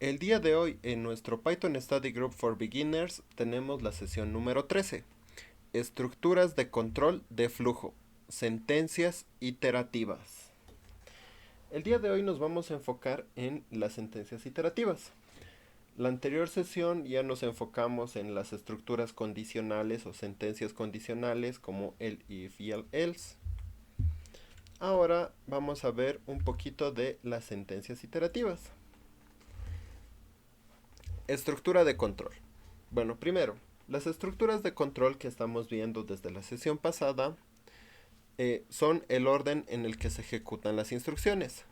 El día de hoy en nuestro Python Study Group for Beginners tenemos la sesión número 13, estructuras de control de flujo, sentencias iterativas. El día de hoy nos vamos a enfocar en las sentencias iterativas. La anterior sesión ya nos enfocamos en las estructuras condicionales o sentencias condicionales como el if y el else. Ahora vamos a ver un poquito de las sentencias iterativas. Estructura de control. Bueno, primero, las estructuras de control que estamos viendo desde la sesión pasada son el orden en el que se ejecutan las instrucciones.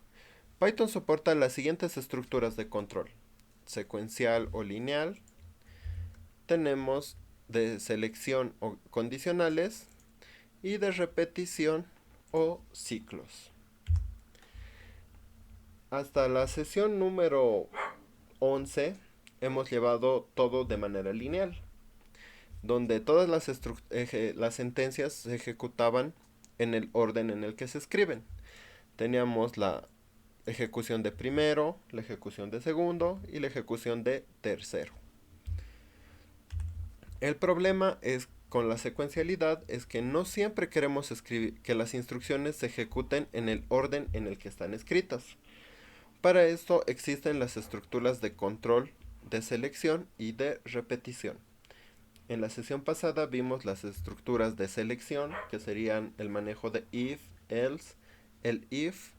Python soporta las siguientes estructuras de control: secuencial o lineal, tenemos de selección o condicionales y de repetición o ciclos. Hasta la sesión número 11 hemos llevado todo de manera lineal, donde todas las sentencias se ejecutaban en el orden en el que se escriben. Teníamos la ejecución de primero, la ejecución de segundo y la ejecución de tercero. El problema es con la secuencialidad es que no siempre queremos que las instrucciones se ejecuten en el orden en el que están escritas. Para esto existen las estructuras de control, de selección y de repetición. En la sesión pasada vimos las estructuras de selección, que serían el manejo de if, else, el if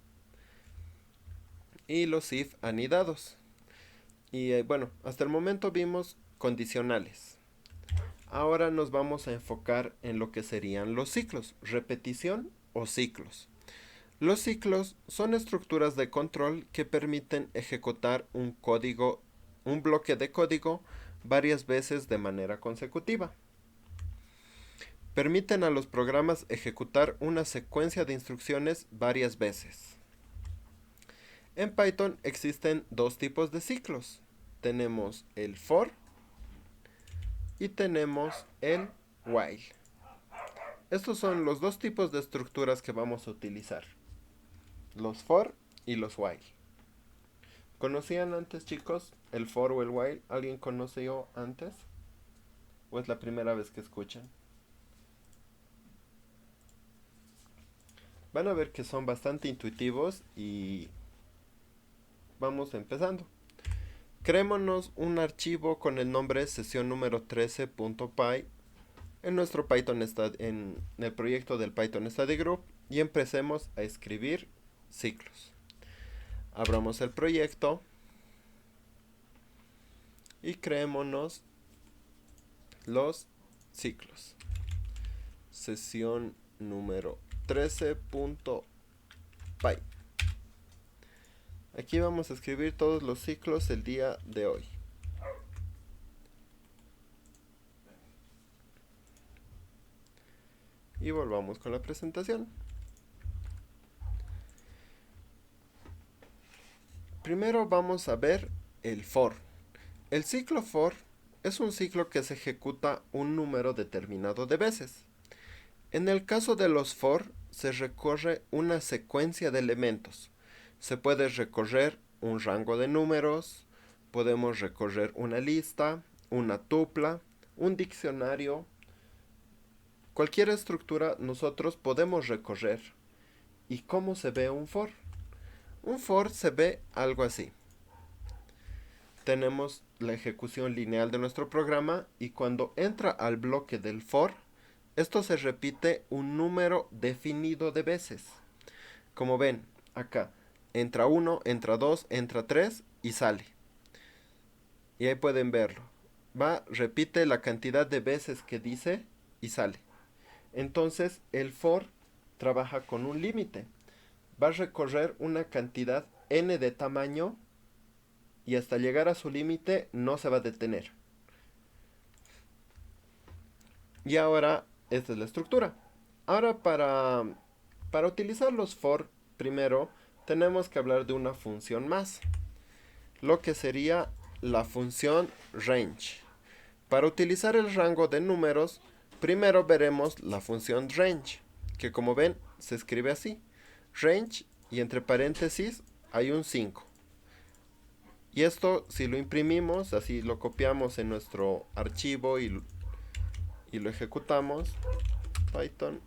y los if anidados. Y bueno, hasta el momento vimos condicionales. Ahora nos vamos a enfocar en lo que serían los ciclos, repetición o ciclos. Los ciclos son estructuras de control que permiten ejecutar un bloque de código varias veces de manera consecutiva. Permiten a los programas ejecutar una secuencia de instrucciones varias veces. En Python existen dos tipos de ciclos. Tenemos el for y tenemos el while. Estos son los dos tipos de estructuras que vamos a utilizar: los for y los while. ¿Conocían antes, chicos, el for o el while? ¿Alguien conoció antes? ¿O es la primera vez que escuchan? Van a ver que son bastante intuitivos y vamos empezando. Creémonos un archivo con el nombre sesión número 13.py en nuestro en el proyecto del Python Study Group y empecemos a escribir ciclos. Abramos el proyecto y creémonos los ciclos. Sesión número 13.py. Aquí vamos a escribir todos los ciclos el día de hoy. Y volvamos con la presentación. Primero vamos a ver el for. El ciclo for es un ciclo que se ejecuta un número determinado de veces. En el caso de los for, se recorre una secuencia de elementos. Se puede recorrer un rango de números, podemos recorrer una lista, una tupla, un diccionario. Cualquier estructura nosotros podemos recorrer. ¿Y cómo se ve un for? Un for se ve algo así. Tenemos la ejecución lineal de nuestro programa y cuando entra al bloque del for, esto se repite un número definido de veces. Como ven, acá, entra 1, entra 2, entra 3 y sale. Y ahí pueden verlo. Repite la cantidad de veces que dice y sale. Entonces, el for trabaja con un límite. Va a recorrer una cantidad n de tamaño y hasta llegar a su límite no se va a detener. Y ahora, esta es la estructura. Ahora para utilizar los for, primero tenemos que hablar de una función más, lo que sería la función range. Para utilizar el rango de números, primero veremos la función range, que como ven se escribe así: range y entre paréntesis hay un 5. Y esto, si lo imprimimos, así lo copiamos en nuestro archivo y lo ejecutamos, Python.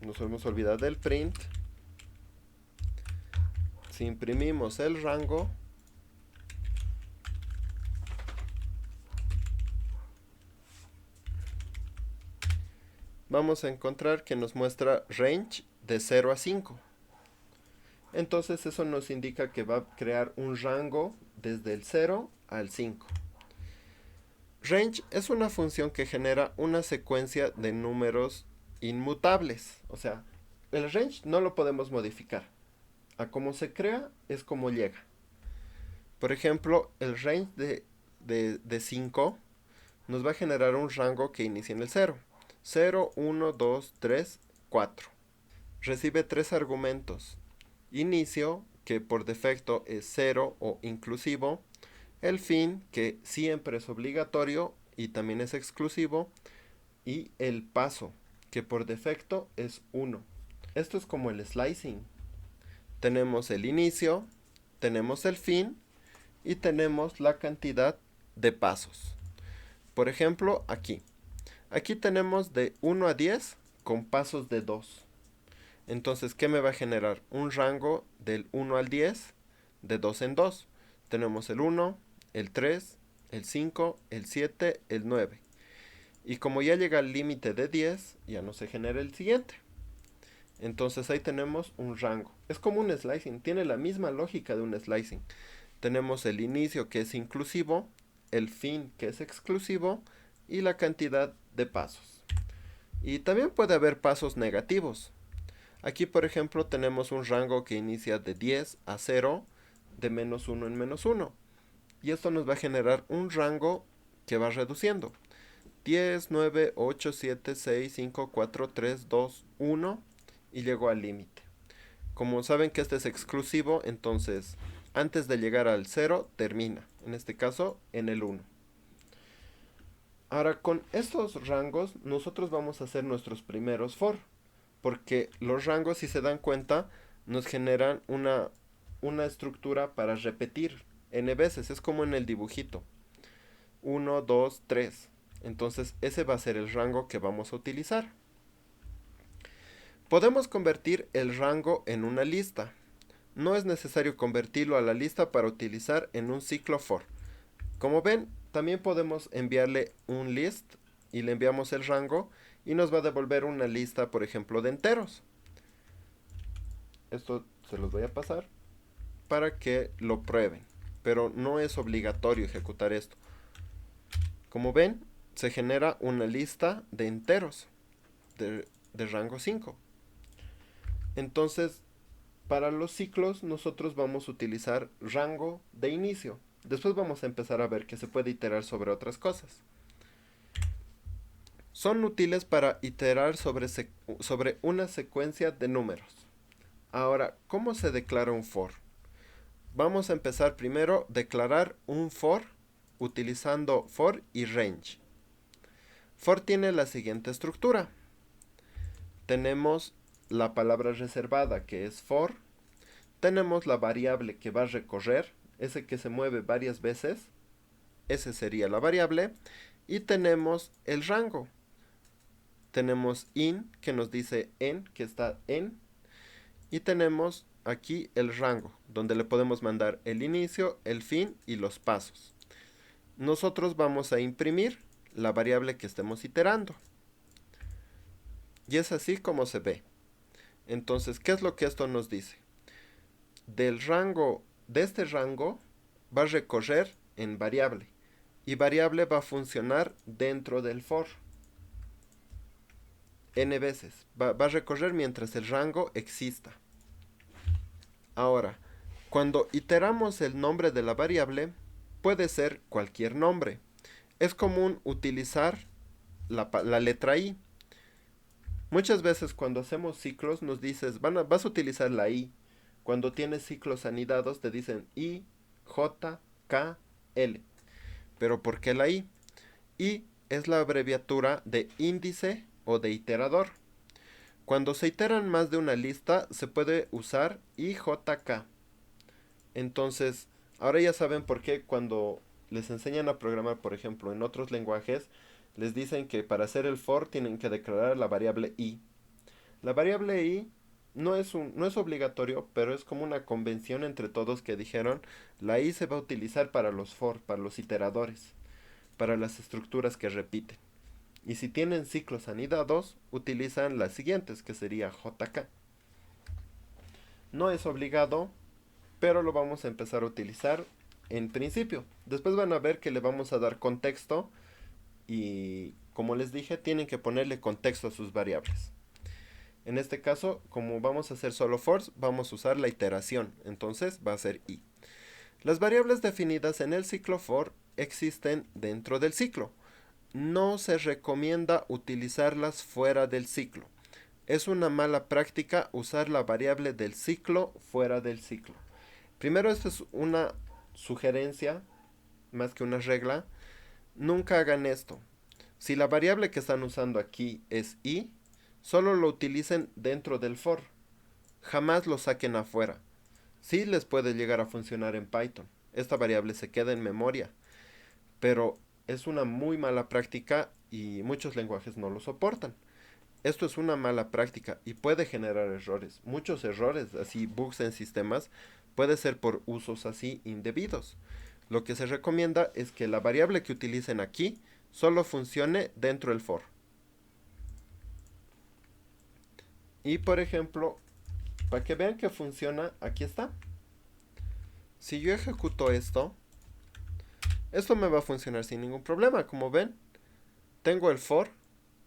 Nos hemos olvidado del print. Si imprimimos el rango, vamos a encontrar que nos muestra range de 0 a 5. Entonces eso nos indica que va a crear un rango desde el 0 al 5. Range es una función que genera una secuencia de números inmutables. O sea, el range no lo podemos modificar. A cómo se crea es como llega. Por ejemplo, el range de 5 nos va a generar un rango que inicia en el 0. 0, 1, 2, 3, 4. Recibe 3 argumentos. Inicio, que por defecto es 0 o inclusivo. El fin, que siempre es obligatorio y también es exclusivo. Y el paso, que por defecto es 1. Esto es como el slicing. Tenemos el inicio, tenemos el fin y tenemos la cantidad de pasos. Por ejemplo, aquí. Aquí tenemos de 1 a 10 con pasos de 2. Entonces, ¿qué me va a generar? Un rango del 1 al 10 de 2 en 2. Tenemos el 1, el 3, el 5, el 7, el 9. Y como ya llega al límite de 10, ya no se genera el siguiente. Entonces ahí tenemos un rango. Es como un slicing, tiene la misma lógica de un slicing. Tenemos el inicio que es inclusivo, el fin que es exclusivo y la cantidad de pasos. Y también puede haber pasos negativos. Aquí por ejemplo tenemos un rango que inicia de 10 a 0, de menos 1 en menos 1. Y esto nos va a generar un rango que va reduciendo. 10, 9, 8, 7, 6, 5, 4, 3, 2, 1 y llegó al límite. Como saben que este es exclusivo, entonces antes de llegar al 0 termina, en este caso en el 1. Ahora con estos rangos nosotros vamos a hacer nuestros primeros for, porque los rangos, si se dan cuenta, nos generan una estructura para repetir n veces, es como en el dibujito. 1, 2, 3. Entonces ese va a ser el rango que vamos a utilizar. Podemos convertir el rango en una lista. No es necesario convertirlo a la lista para utilizar en un ciclo for. Como ven, también podemos enviarle un list y le enviamos el rango y nos va a devolver una lista, por ejemplo, de enteros. Esto se los voy a pasar para que lo prueben, pero no es obligatorio ejecutar esto. Como ven, se genera una lista de enteros de rango 5. Entonces, para los ciclos nosotros vamos a utilizar rango de inicio. Después vamos a empezar a ver que se puede iterar sobre otras cosas. Son útiles para iterar sobre una secuencia de números. Ahora, ¿cómo se declara un for? Vamos a empezar primero a declarar un for utilizando for y range. For tiene la siguiente estructura. Tenemos la palabra reservada que es for. Tenemos la variable que va a recorrer, ese que se mueve varias veces. Ese sería la variable. Y tenemos el rango. Tenemos in que nos dice en, que está en. Y tenemos aquí el rango, donde le podemos mandar el inicio, el fin y los pasos. Nosotros vamos a imprimir la variable que estemos iterando. Y es así como se ve. Entonces, ¿qué es lo que esto nos dice? Del rango, de este rango, va a recorrer en variable. Y variable va a funcionar dentro del for. N veces. Va a recorrer mientras el rango exista. Ahora, cuando iteramos el nombre de la variable, puede ser cualquier nombre. Es común utilizar la letra i. Muchas veces cuando hacemos ciclos nos dices, vas a utilizar la i. Cuando tienes ciclos anidados te dicen i, j, k, l. Pero ¿por qué la i? I es la abreviatura de índice o de iterador. Cuando se iteran más de una lista se puede usar IJK. Entonces, ahora ya saben por qué cuando les enseñan a programar, por ejemplo, en otros lenguajes, les dicen que para hacer el for tienen que declarar la variable i. La variable i no es obligatorio, pero es como una convención entre todos que dijeron, la i se va a utilizar para los for, para los iteradores, para las estructuras que repiten. Y si tienen ciclos anidados, utilizan las siguientes, que sería jk. No es obligado, pero lo vamos a empezar a utilizar en principio. Después van a ver que le vamos a dar contexto y, como les dije, tienen que ponerle contexto a sus variables. En este caso, como vamos a hacer solo for, vamos a usar la iteración, entonces va a ser i. Las variables definidas en el ciclo for existen dentro del ciclo. No se recomienda utilizarlas fuera del ciclo. Es una mala práctica usar la variable del ciclo fuera del ciclo. Primero, esto es una sugerencia más que una regla. Nunca hagan esto. Si la variable que están usando aquí es i, solo lo utilicen dentro del for. Jamás lo saquen afuera. Sí les puede llegar a funcionar en Python. Esta variable se queda en memoria, pero es una muy mala práctica y muchos lenguajes no lo soportan. Esto es una mala práctica y puede generar errores. Muchos errores, así bugs en sistemas, puede ser por usos así indebidos. Lo que se recomienda es que la variable que utilicen aquí solo funcione dentro del for. Y por ejemplo, para que vean que funciona, aquí está. Si yo ejecuto esto, esto me va a funcionar sin ningún problema. Como ven, tengo el for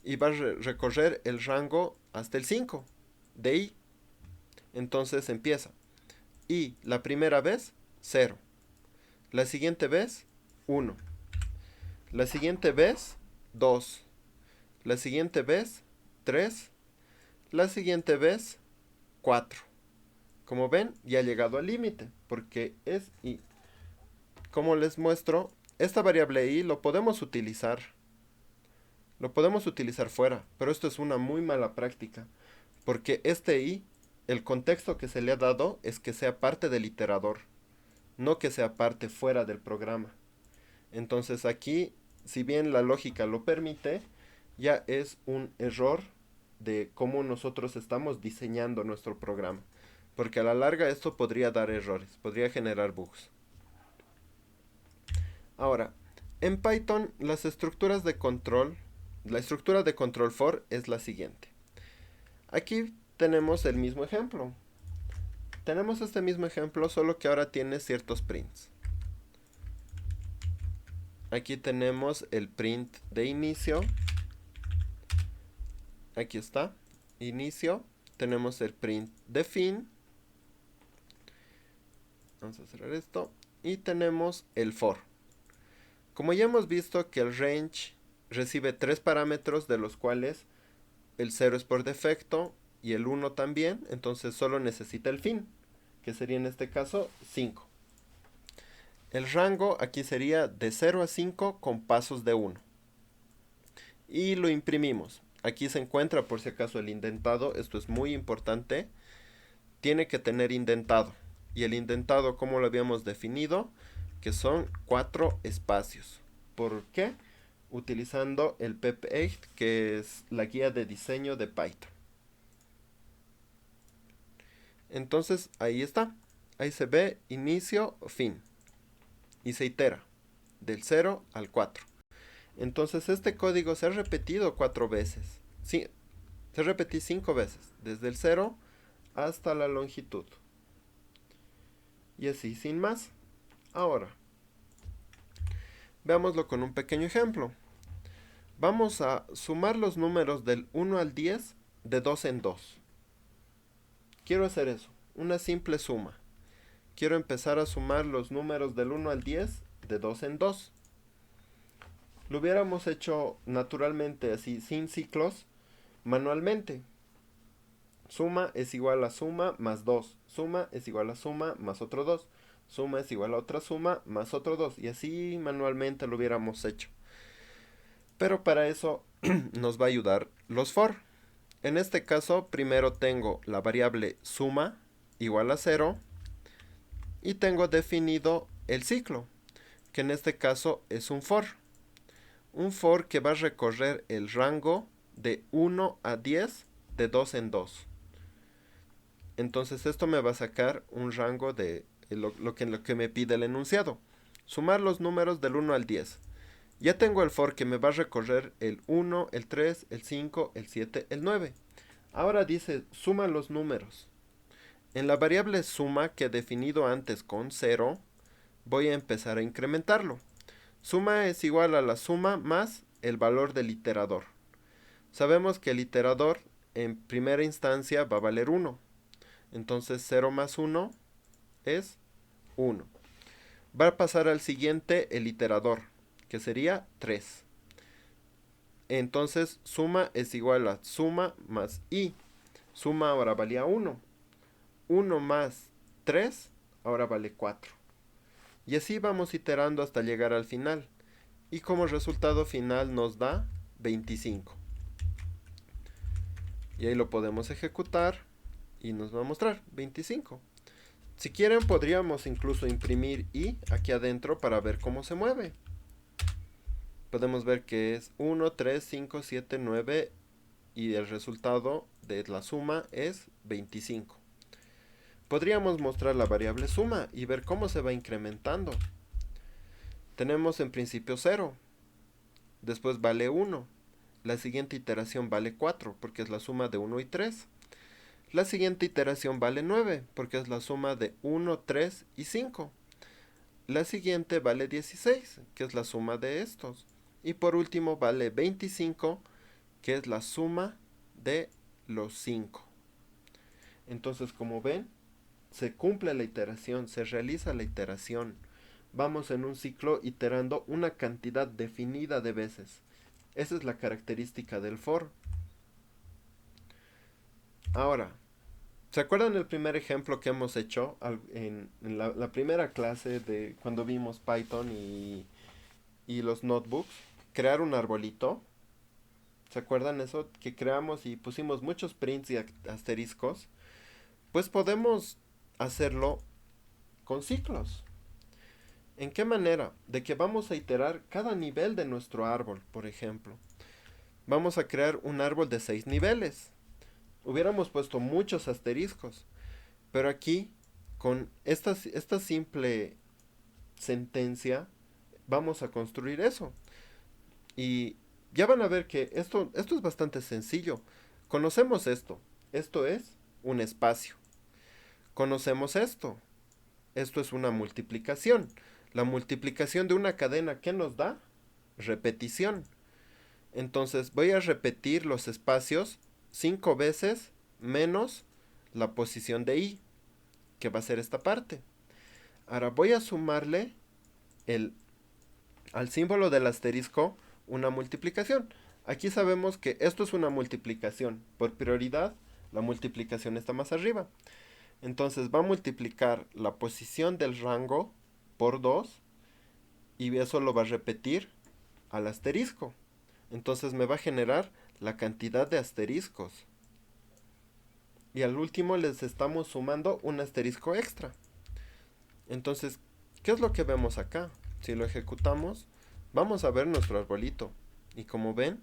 y va a recorrer el rango hasta el 5 de i. Entonces empieza. Y la primera vez, 0. La siguiente vez, 1. La siguiente vez, 2. La siguiente vez, 3. La siguiente vez, 4. Como ven, ya ha llegado al límite, porque es i. Como les muestro, esta variable i lo podemos utilizar. Lo podemos utilizar fuera, pero esto es una muy mala práctica, porque este i, el contexto que se le ha dado es que sea parte del iterador, no que sea parte fuera del programa. Entonces aquí, si bien la lógica lo permite, ya es un error de cómo nosotros estamos diseñando nuestro programa. Porque a la larga esto podría dar errores, podría generar bugs. Ahora, en Python las estructuras de control, la estructura de control for es la siguiente. Aquí tenemos el mismo ejemplo. Tenemos este mismo ejemplo, solo que ahora tiene ciertos prints. Aquí tenemos el print de inicio. Aquí está, inicio. Tenemos el print de fin. Vamos a cerrar esto. Y tenemos el for. Como ya hemos visto que el range recibe 3 parámetros, de los cuales el 0 es por defecto y el 1 también, entonces solo necesita el fin, que sería en este caso 5. El rango aquí sería de 0 a 5 con pasos de 1. Y lo imprimimos. Aquí se encuentra por si acaso el indentado, esto es muy importante. Tiene que tener indentado. Y el indentado, como lo habíamos definido, que son 4 espacios. ¿Por qué? Utilizando el pep8, que es la guía de diseño de Python. Entonces ahí está. Ahí se ve inicio, fin. Y se itera del 0 al 4. Entonces este código se ha repetido 4 veces. Sí, se repetió 5 veces. Desde el 0 hasta la longitud. Y así sin más. Ahora, veámoslo con un pequeño ejemplo. Vamos a sumar los números del 1 al 10 de 2 en 2. Quiero hacer eso, una simple suma. Quiero empezar a sumar los números del 1 al 10 de 2 en 2. Lo hubiéramos hecho naturalmente así, sin ciclos, manualmente. Suma es igual a suma más 2. Suma es igual a suma más otro 2. Suma es igual a otra suma más otro 2. Y así manualmente lo hubiéramos hecho. Pero para eso nos va a ayudar los for. En este caso, primero tengo la variable suma igual a 0. y tengo definido el ciclo, que en este caso es un for. Un for que va a recorrer el rango de 1 a 10 de 2 en 2. Entonces esto me va a sacar un rango de lo que me pide el enunciado. Sumar los números del 1 al 10. Ya tengo el for que me va a recorrer el 1, el 3, el 5, el 7, el 9. Ahora dice suma los números. En la variable suma que he definido antes con 0, voy a empezar a incrementarlo. Suma es igual a la suma más el valor del iterador. Sabemos que el iterador en primera instancia va a valer 1. Entonces 0 más 1 es 1. Va a pasar al siguiente el iterador, que sería 3. Entonces suma es igual a suma más i. Suma ahora valía 1. 1 más 3 ahora vale 4. Y así vamos iterando hasta llegar al final. Y como resultado final nos da 25. Y ahí lo podemos ejecutar y nos va a mostrar 25. Si quieren podríamos incluso imprimir i aquí adentro para ver cómo se mueve. Podemos ver que es 1, 3, 5, 7, 9 y el resultado de la suma es 25. Podríamos mostrar la variable suma y ver cómo se va incrementando. Tenemos en principio 0, después vale 1, la siguiente iteración vale 4 porque es la suma de 1 y 3. La siguiente iteración vale 9 porque es la suma de 1, 3 y 5. La siguiente vale 16 que es la suma de estos. Y por último vale 25 que es la suma de los 5. Entonces como ven, se cumple la iteración, se realiza la iteración. Vamos en un ciclo iterando una cantidad definida de veces. Esa es la característica del for. Ahora, ¿se acuerdan el primer ejemplo que hemos hecho en la primera clase de cuando vimos Python y los notebooks? Crear un arbolito. ¿Se acuerdan eso? Que creamos y pusimos muchos prints y asteriscos. Pues podemos hacerlo con ciclos. ¿En qué manera? De que vamos a iterar cada nivel de nuestro árbol, por ejemplo. Vamos a crear un árbol de 6 niveles. Hubiéramos puesto muchos asteriscos. Pero aquí, con esta simple sentencia, vamos a construir eso. Y ya van a ver que esto es bastante sencillo. Conocemos esto. Esto es un espacio. Conocemos esto. Esto es una multiplicación. La multiplicación de una cadena, ¿qué nos da? Repetición. Entonces voy a repetir los espacios 5 veces menos la posición de i, que va a ser esta parte. Ahora voy a sumarle al símbolo del asterisco una multiplicación. Aquí sabemos que esto es una multiplicación. Por prioridad, la multiplicación está más arriba. Entonces va a multiplicar la posición del rango por 2 y eso lo va a repetir al asterisco. Entonces me va a generar la cantidad de asteriscos. Y al último les estamos sumando un asterisco extra. Entonces, ¿qué es lo que vemos acá? Si lo ejecutamos, vamos a ver nuestro arbolito. Y como ven,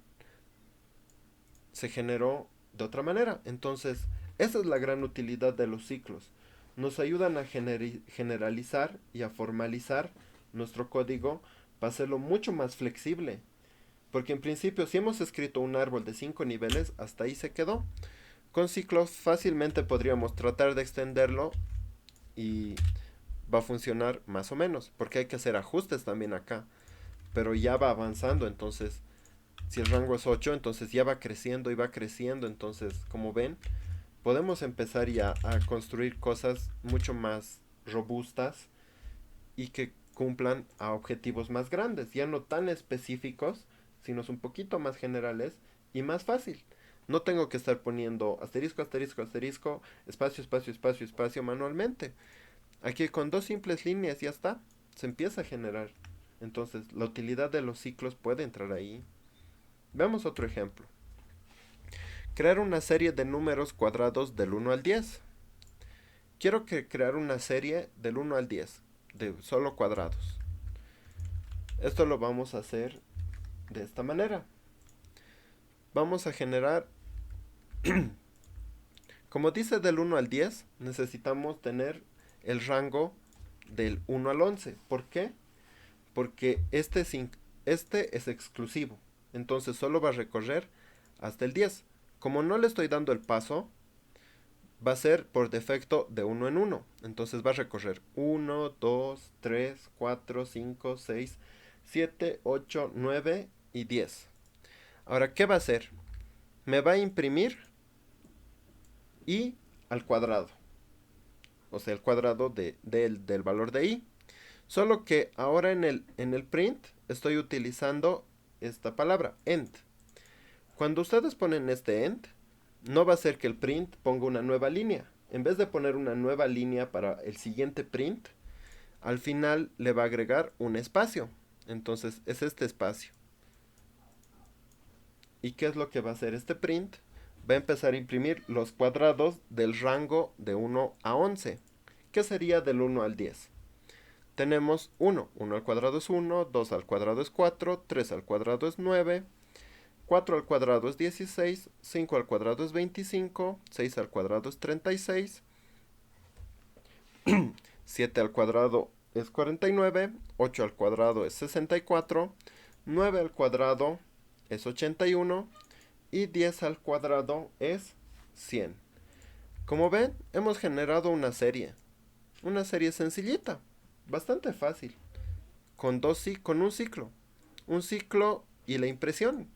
se generó de otra manera. Entonces, esa es la gran utilidad de los ciclos. Nos ayudan a generalizar y a formalizar nuestro código para hacerlo mucho más flexible. Porque en principio, si hemos escrito un árbol de 5 niveles, hasta ahí se quedó. Con ciclos fácilmente podríamos tratar de extenderlo y va a funcionar más o menos, porque hay que hacer ajustes también acá. Pero ya va avanzando, entonces si el rango es 8, entonces ya va creciendo y va creciendo. Entonces, como ven, podemos empezar ya a construir cosas mucho más robustas y que cumplan a objetivos más grandes, ya no tan específicos, sino un poquito más generales y más fácil. No tengo que estar poniendo asterisco, asterisco, asterisco, espacio, espacio, espacio, espacio manualmente. Aquí con dos simples líneas ya está, se empieza a generar. Entonces, la utilidad de los ciclos puede entrar ahí. Veamos otro ejemplo. Crear una serie de números cuadrados del 1 al 10. quiero crear una serie del 1 al 10, de solo cuadrados. Esto lo vamos a hacer de esta manera. Vamos a generar, como dice del 1 al 10, necesitamos tener el rango del 1 al 11. ¿Por qué? Porque este es exclusivo. Entonces solo va a recorrer hasta el 10. Como no le estoy dando el paso, va a ser por defecto de 1 en 1. Entonces va a recorrer 1, 2, 3, 4, 5, 6, 7, 8, 9 y 10. Ahora, ¿qué va a hacer? Me va a imprimir i al cuadrado. O sea, el cuadrado del valor de i. Solo que ahora en el print estoy utilizando esta palabra, end. Cuando ustedes ponen este end, no va a ser que el print ponga una nueva línea. En vez de poner una nueva línea para el siguiente print, al final le va a agregar un espacio. Entonces es este espacio. ¿Y qué es lo que va a hacer este print? Va a empezar a imprimir los cuadrados del rango de 1 a 11, que sería del 1 al 10. Tenemos 1. 1 al cuadrado es 1, 2 al cuadrado es 4, 3 al cuadrado es 9, 4 al cuadrado es 16, 5 al cuadrado es 25, 6 al cuadrado es 36, 7 al cuadrado es 49, 8 al cuadrado es 64, 9 al cuadrado es 81 y 10 al cuadrado es 100. Como ven, hemos generado una serie sencillita, bastante fácil, con un ciclo y la impresión.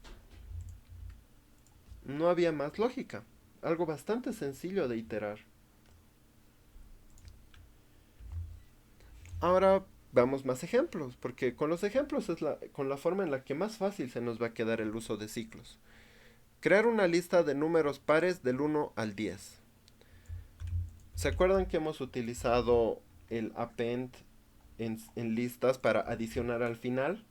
No había más lógica, algo bastante sencillo de iterar. Ahora veamos más ejemplos, porque con los ejemplos es con la forma en la que más fácil se nos va a quedar el uso de ciclos. Crear una lista de números pares del 1 al 10. ¿Se acuerdan que hemos utilizado el append en listas para adicionar al final?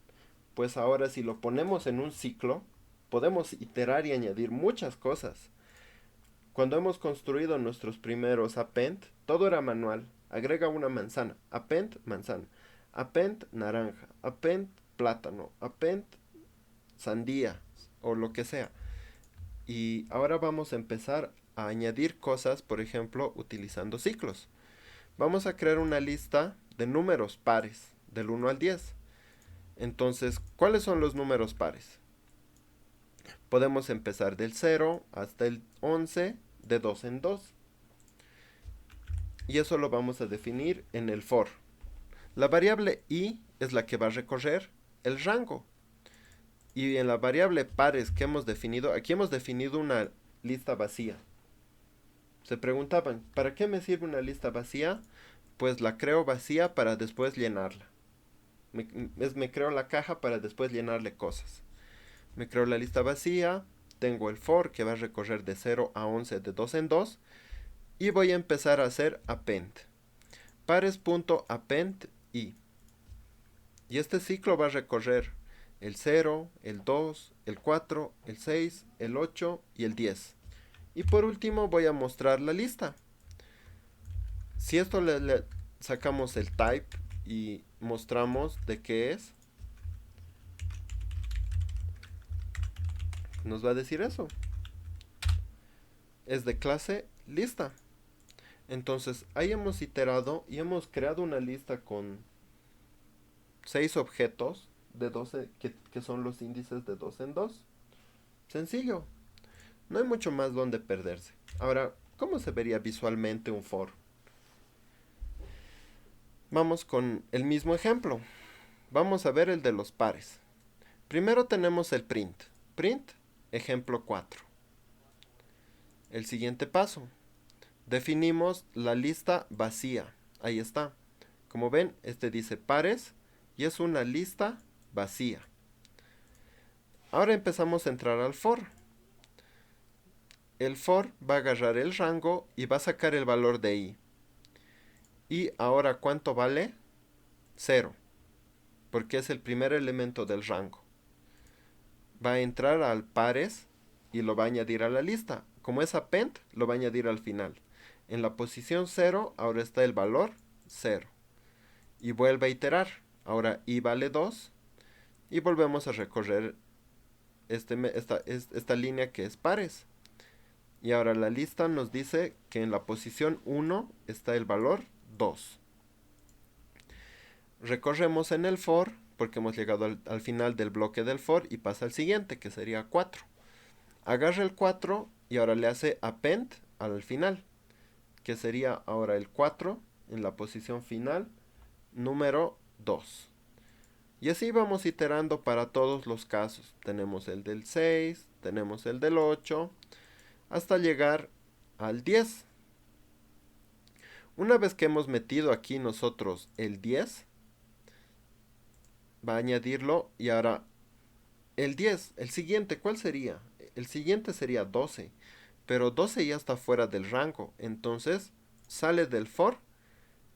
Pues ahora si lo ponemos en un ciclo, podemos iterar y añadir muchas cosas. Cuando hemos construido nuestros primeros append, todo era manual. Agrega una manzana, append manzana, append naranja, append plátano, append sandía o lo que sea. Y ahora vamos a empezar a añadir cosas, por ejemplo, utilizando ciclos. Vamos a crear una lista de números pares, del 1 al 10. Entonces, ¿cuáles son los números pares? Podemos empezar del 0 hasta el 11, de 2 en 2. Y eso lo vamos a definir en el for. La variable i es la que va a recorrer el rango. Y en la variable pares que hemos definido, aquí hemos definido una lista vacía. Se preguntaban, ¿para qué me sirve una lista vacía? Pues la creo vacía para después llenarla. Me creo la caja para después llenarle cosas. Me creo la lista vacía, tengo el for que va a recorrer de 0 a 11 de 2 en 2 y voy a empezar a hacer append. Pares.append i. Y este ciclo va a recorrer el 0, el 2, el 4, el 6, el 8 y el 10. Y por último voy a mostrar la lista. Si esto le sacamos el type y mostramos de qué es, nos va a decir eso. Es de clase lista. Entonces ahí hemos iterado y hemos creado una lista con 6 objetos de 12 que son los índices de 2 en 2. Sencillo. No hay mucho más donde perderse. Ahora, ¿cómo se vería visualmente un for? Vamos con el mismo ejemplo. Vamos a ver el de los pares. Primero tenemos el print. Print, ejemplo 4. El siguiente paso. Definimos la lista vacía. Ahí está. Como ven, este dice pares y es una lista vacía. Ahora empezamos a entrar al for. El for va a agarrar el rango y va a sacar el valor de i. Y ahora, ¿cuánto vale? 0, porque es el primer elemento del rango. Va a entrar al pares y lo va a añadir a la lista. Como es append, lo va a añadir al final. En la posición 0 ahora está el valor 0. Y vuelve a iterar. Ahora i vale 2. Y volvemos a recorrer esta línea que es pares. Y ahora la lista nos dice que en la posición 1 está el valor 2. Recorremos en el for, porque hemos llegado al final del bloque del for, y pasa al siguiente, que sería 4. Agarra el 4 y ahora le hace append al final, que sería ahora el 4 en la posición final, número 2. Y así vamos iterando para todos los casos. Tenemos el del 6, tenemos el del 8, hasta llegar al 10. Una vez que hemos metido aquí nosotros el 10, va a añadirlo y ahora el 10, el siguiente, ¿cuál sería? El siguiente sería 12, pero 12 ya está fuera del rango, entonces sale del for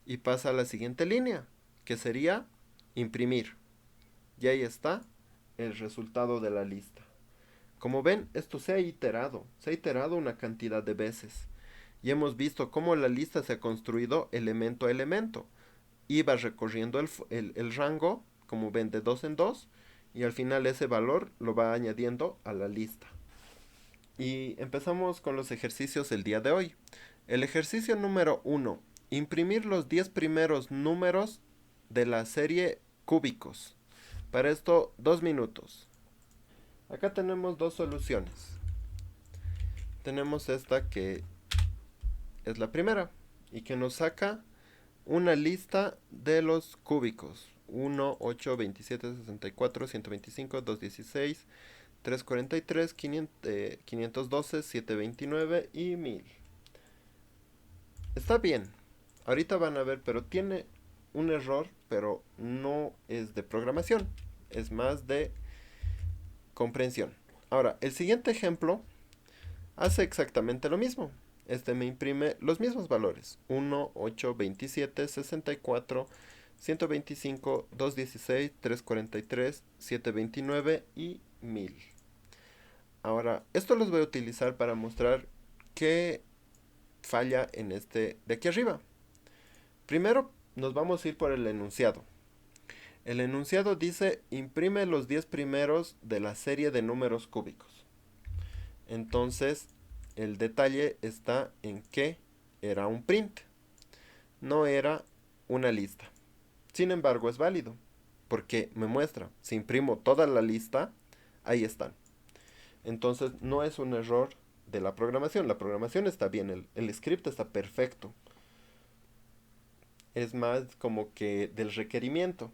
y pasa a la siguiente línea, que sería imprimir. Y ahí está el resultado de la lista. Como ven, esto se ha iterado una cantidad de veces. Y hemos visto cómo la lista se ha construido elemento a elemento. Iba recorriendo el rango, como ven, de 2 en 2. Y al final ese valor lo va añadiendo a la lista. Y empezamos con los ejercicios el día de hoy. El ejercicio número 1. Imprimir los 10 primeros números de la serie cúbicos. Para esto, 2 minutos. Acá tenemos dos soluciones. Tenemos esta que es la primera y que nos saca una lista de los cúbicos. 1, 8, 27, 64, 125, 216, 343, 512, 729 y 1000. Está bien. Ahorita van a ver, pero tiene un error, pero no es de programación. Es más de comprensión. Ahora, el siguiente ejemplo hace exactamente lo mismo. Este me imprime los mismos valores. 1, 8, 27, 64, 125, 216, 343, 729 y 1000. Ahora, esto los voy a utilizar para mostrar qué falla en este de aquí arriba. Primero nos vamos a ir por el enunciado. El enunciado dice imprime los 10 primeros de la serie de números cúbicos. Entonces, el detalle está en que era un print, no era una lista. Sin embargo, es válido, porque me muestra, si imprimo toda la lista, ahí están. Entonces, no es un error de la programación está bien, el script está perfecto. Es más como que del requerimiento.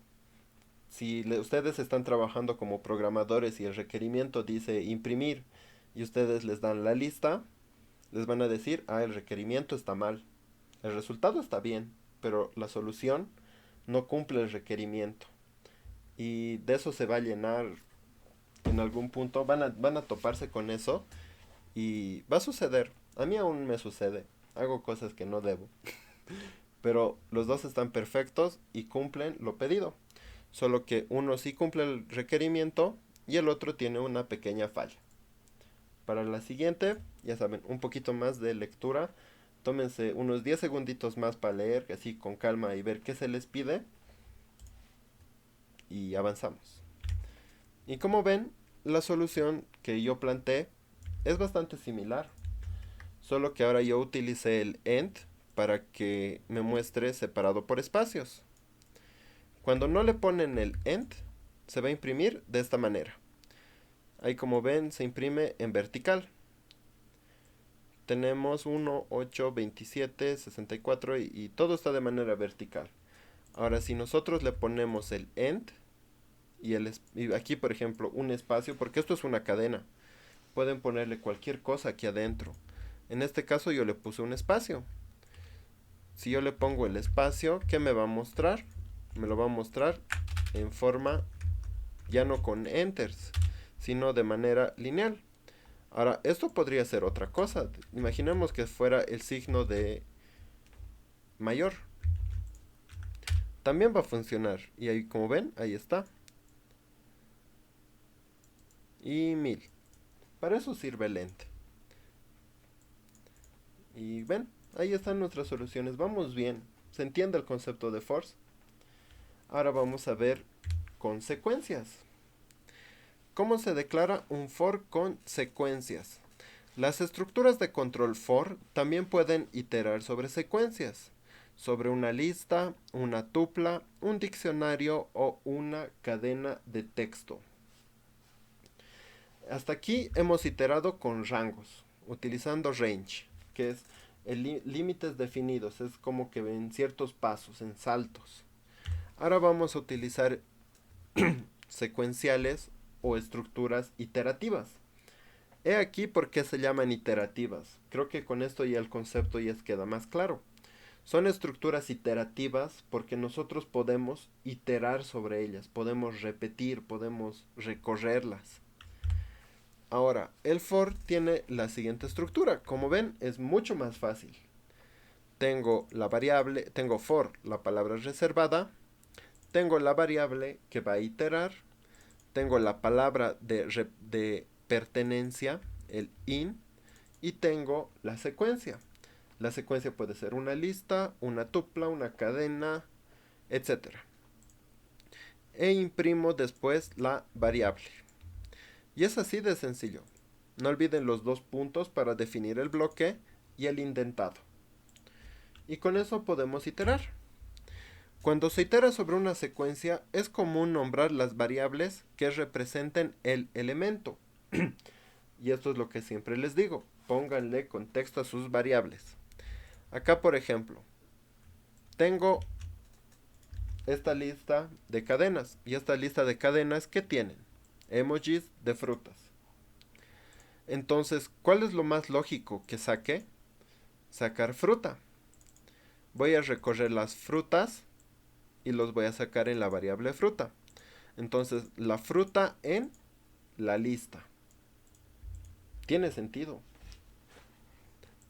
Si ustedes están trabajando como programadores y el requerimiento dice imprimir y ustedes les dan la lista, les van a decir, el requerimiento está mal. El resultado está bien, pero la solución no cumple el requerimiento. Y de eso se va a llenar en algún punto. Van a toparse con eso y va a suceder. A mí aún me sucede. Hago cosas que no debo. Pero los dos están perfectos y cumplen lo pedido. Solo que uno sí cumple el requerimiento y el otro tiene una pequeña falla. Para la siguiente, ya saben, un poquito más de lectura. Tómense unos 10 segunditos más para leer, así con calma y ver qué se les pide. Y avanzamos. Y como ven, la solución que yo planteé es bastante similar. Solo que ahora yo utilicé el end para que me muestre separado por espacios. Cuando no le ponen el end, se va a imprimir de esta manera. Ahí como ven, se imprime en vertical. Tenemos 1, 8, 27, 64 y todo está de manera vertical. Ahora si nosotros le ponemos el end y aquí por ejemplo un espacio, porque esto es una cadena, pueden ponerle cualquier cosa aquí adentro. En este caso yo le puse un espacio. Si yo le pongo el espacio, ¿qué me va a mostrar? Me lo va a mostrar en forma ya no con enters, sino de manera lineal. Ahora, esto podría ser otra cosa. Imaginemos que fuera el signo de mayor. También va a funcionar. Y ahí, como ven, ahí está. Y 1000. Para eso sirve el end. Y ven, Ahí están nuestras soluciones. Vamos bien. ¿Se entiende el concepto de force? Ahora vamos a ver consecuencias. ¿Cómo se declara un for con secuencias? Las estructuras de control for también pueden iterar sobre secuencias, sobre una lista, una tupla, un diccionario o una cadena de texto. Hasta aquí hemos iterado con rangos, utilizando range, que es límites definidos, es como que en ciertos pasos, en saltos. Ahora vamos a utilizar secuenciales o estructuras iterativas. He aquí por qué se llaman iterativas. Creo que con esto ya el concepto ya queda más claro. Son estructuras iterativas porque nosotros podemos iterar sobre ellas, podemos repetir, podemos recorrerlas. Ahora, el for tiene la siguiente estructura. Como ven, es mucho más fácil. Tengo la variable, tengo for, la palabra reservada, tengo la variable que va a iterar, tengo la palabra de pertenencia, el in, y tengo la secuencia. La secuencia puede ser una lista, una tupla, una cadena, etc. E imprimo después la variable. Y es así de sencillo. No olviden los dos puntos para definir el bloque y el indentado. Y con eso podemos iterar. Cuando se itera sobre una secuencia, es común nombrar las variables que representen el elemento. Y esto es lo que siempre les digo. Pónganle contexto a sus variables. Acá, por ejemplo, tengo esta lista de cadenas. Y esta lista de cadenas, ¿qué tienen? Emojis de frutas. Entonces, ¿cuál es lo más lógico que saque? Sacar fruta. Voy a recorrer las frutas y los voy a sacar en la variable fruta. Entonces, la fruta en la lista. Tiene sentido.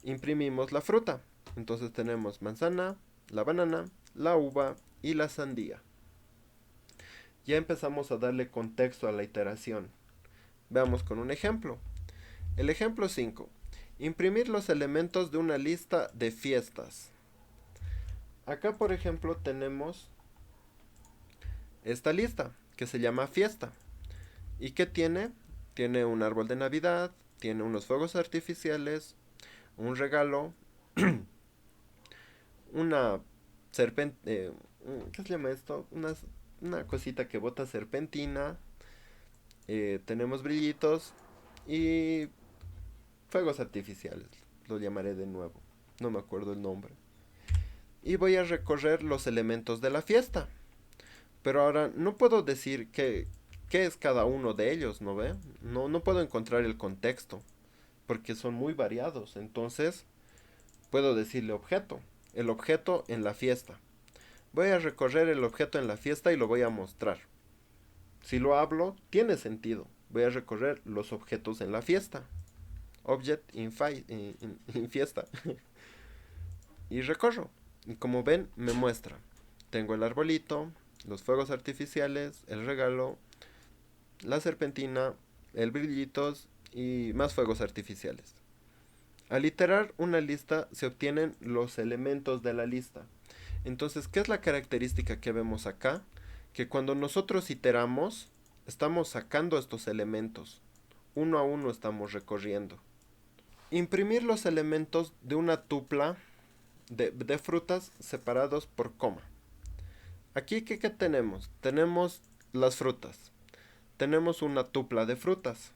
Imprimimos la fruta. Entonces tenemos manzana, la banana, la uva y la sandía. Ya empezamos a darle contexto a la iteración. Veamos con un ejemplo. El ejemplo 5. Imprimir los elementos de una lista de fiestas. Acá, por ejemplo, tenemos esta lista que se llama fiesta. ¿Y qué tiene? Tiene un árbol de Navidad, tiene unos fuegos artificiales, un regalo, una serpiente, ¿qué se llama esto? Una cosita que bota serpentina, tenemos brillitos y fuegos artificiales, lo llamaré de nuevo, no me acuerdo el nombre. Y voy a recorrer los elementos de la fiesta. Pero ahora no puedo decir qué es cada uno de ellos, ¿no ve? No puedo encontrar el contexto, porque son muy variados. Entonces, puedo decirle objeto, el objeto en la fiesta. Voy a recorrer el objeto en la fiesta y lo voy a mostrar. Si lo hablo, tiene sentido. Voy a recorrer los objetos en la fiesta. Object in fiesta. Y recorro. Y como ven, me muestra. Tengo el arbolito, los fuegos artificiales, el regalo, la serpentina, el brillitos y más fuegos artificiales. Al iterar una lista se obtienen los elementos de la lista. Entonces, ¿qué es la característica que vemos acá? Que cuando nosotros iteramos, estamos sacando estos elementos. Uno a uno estamos recorriendo. Imprimir los elementos de una tupla de frutas separados por coma. Aquí, ¿qué tenemos? Tenemos las frutas. Tenemos una tupla de frutas.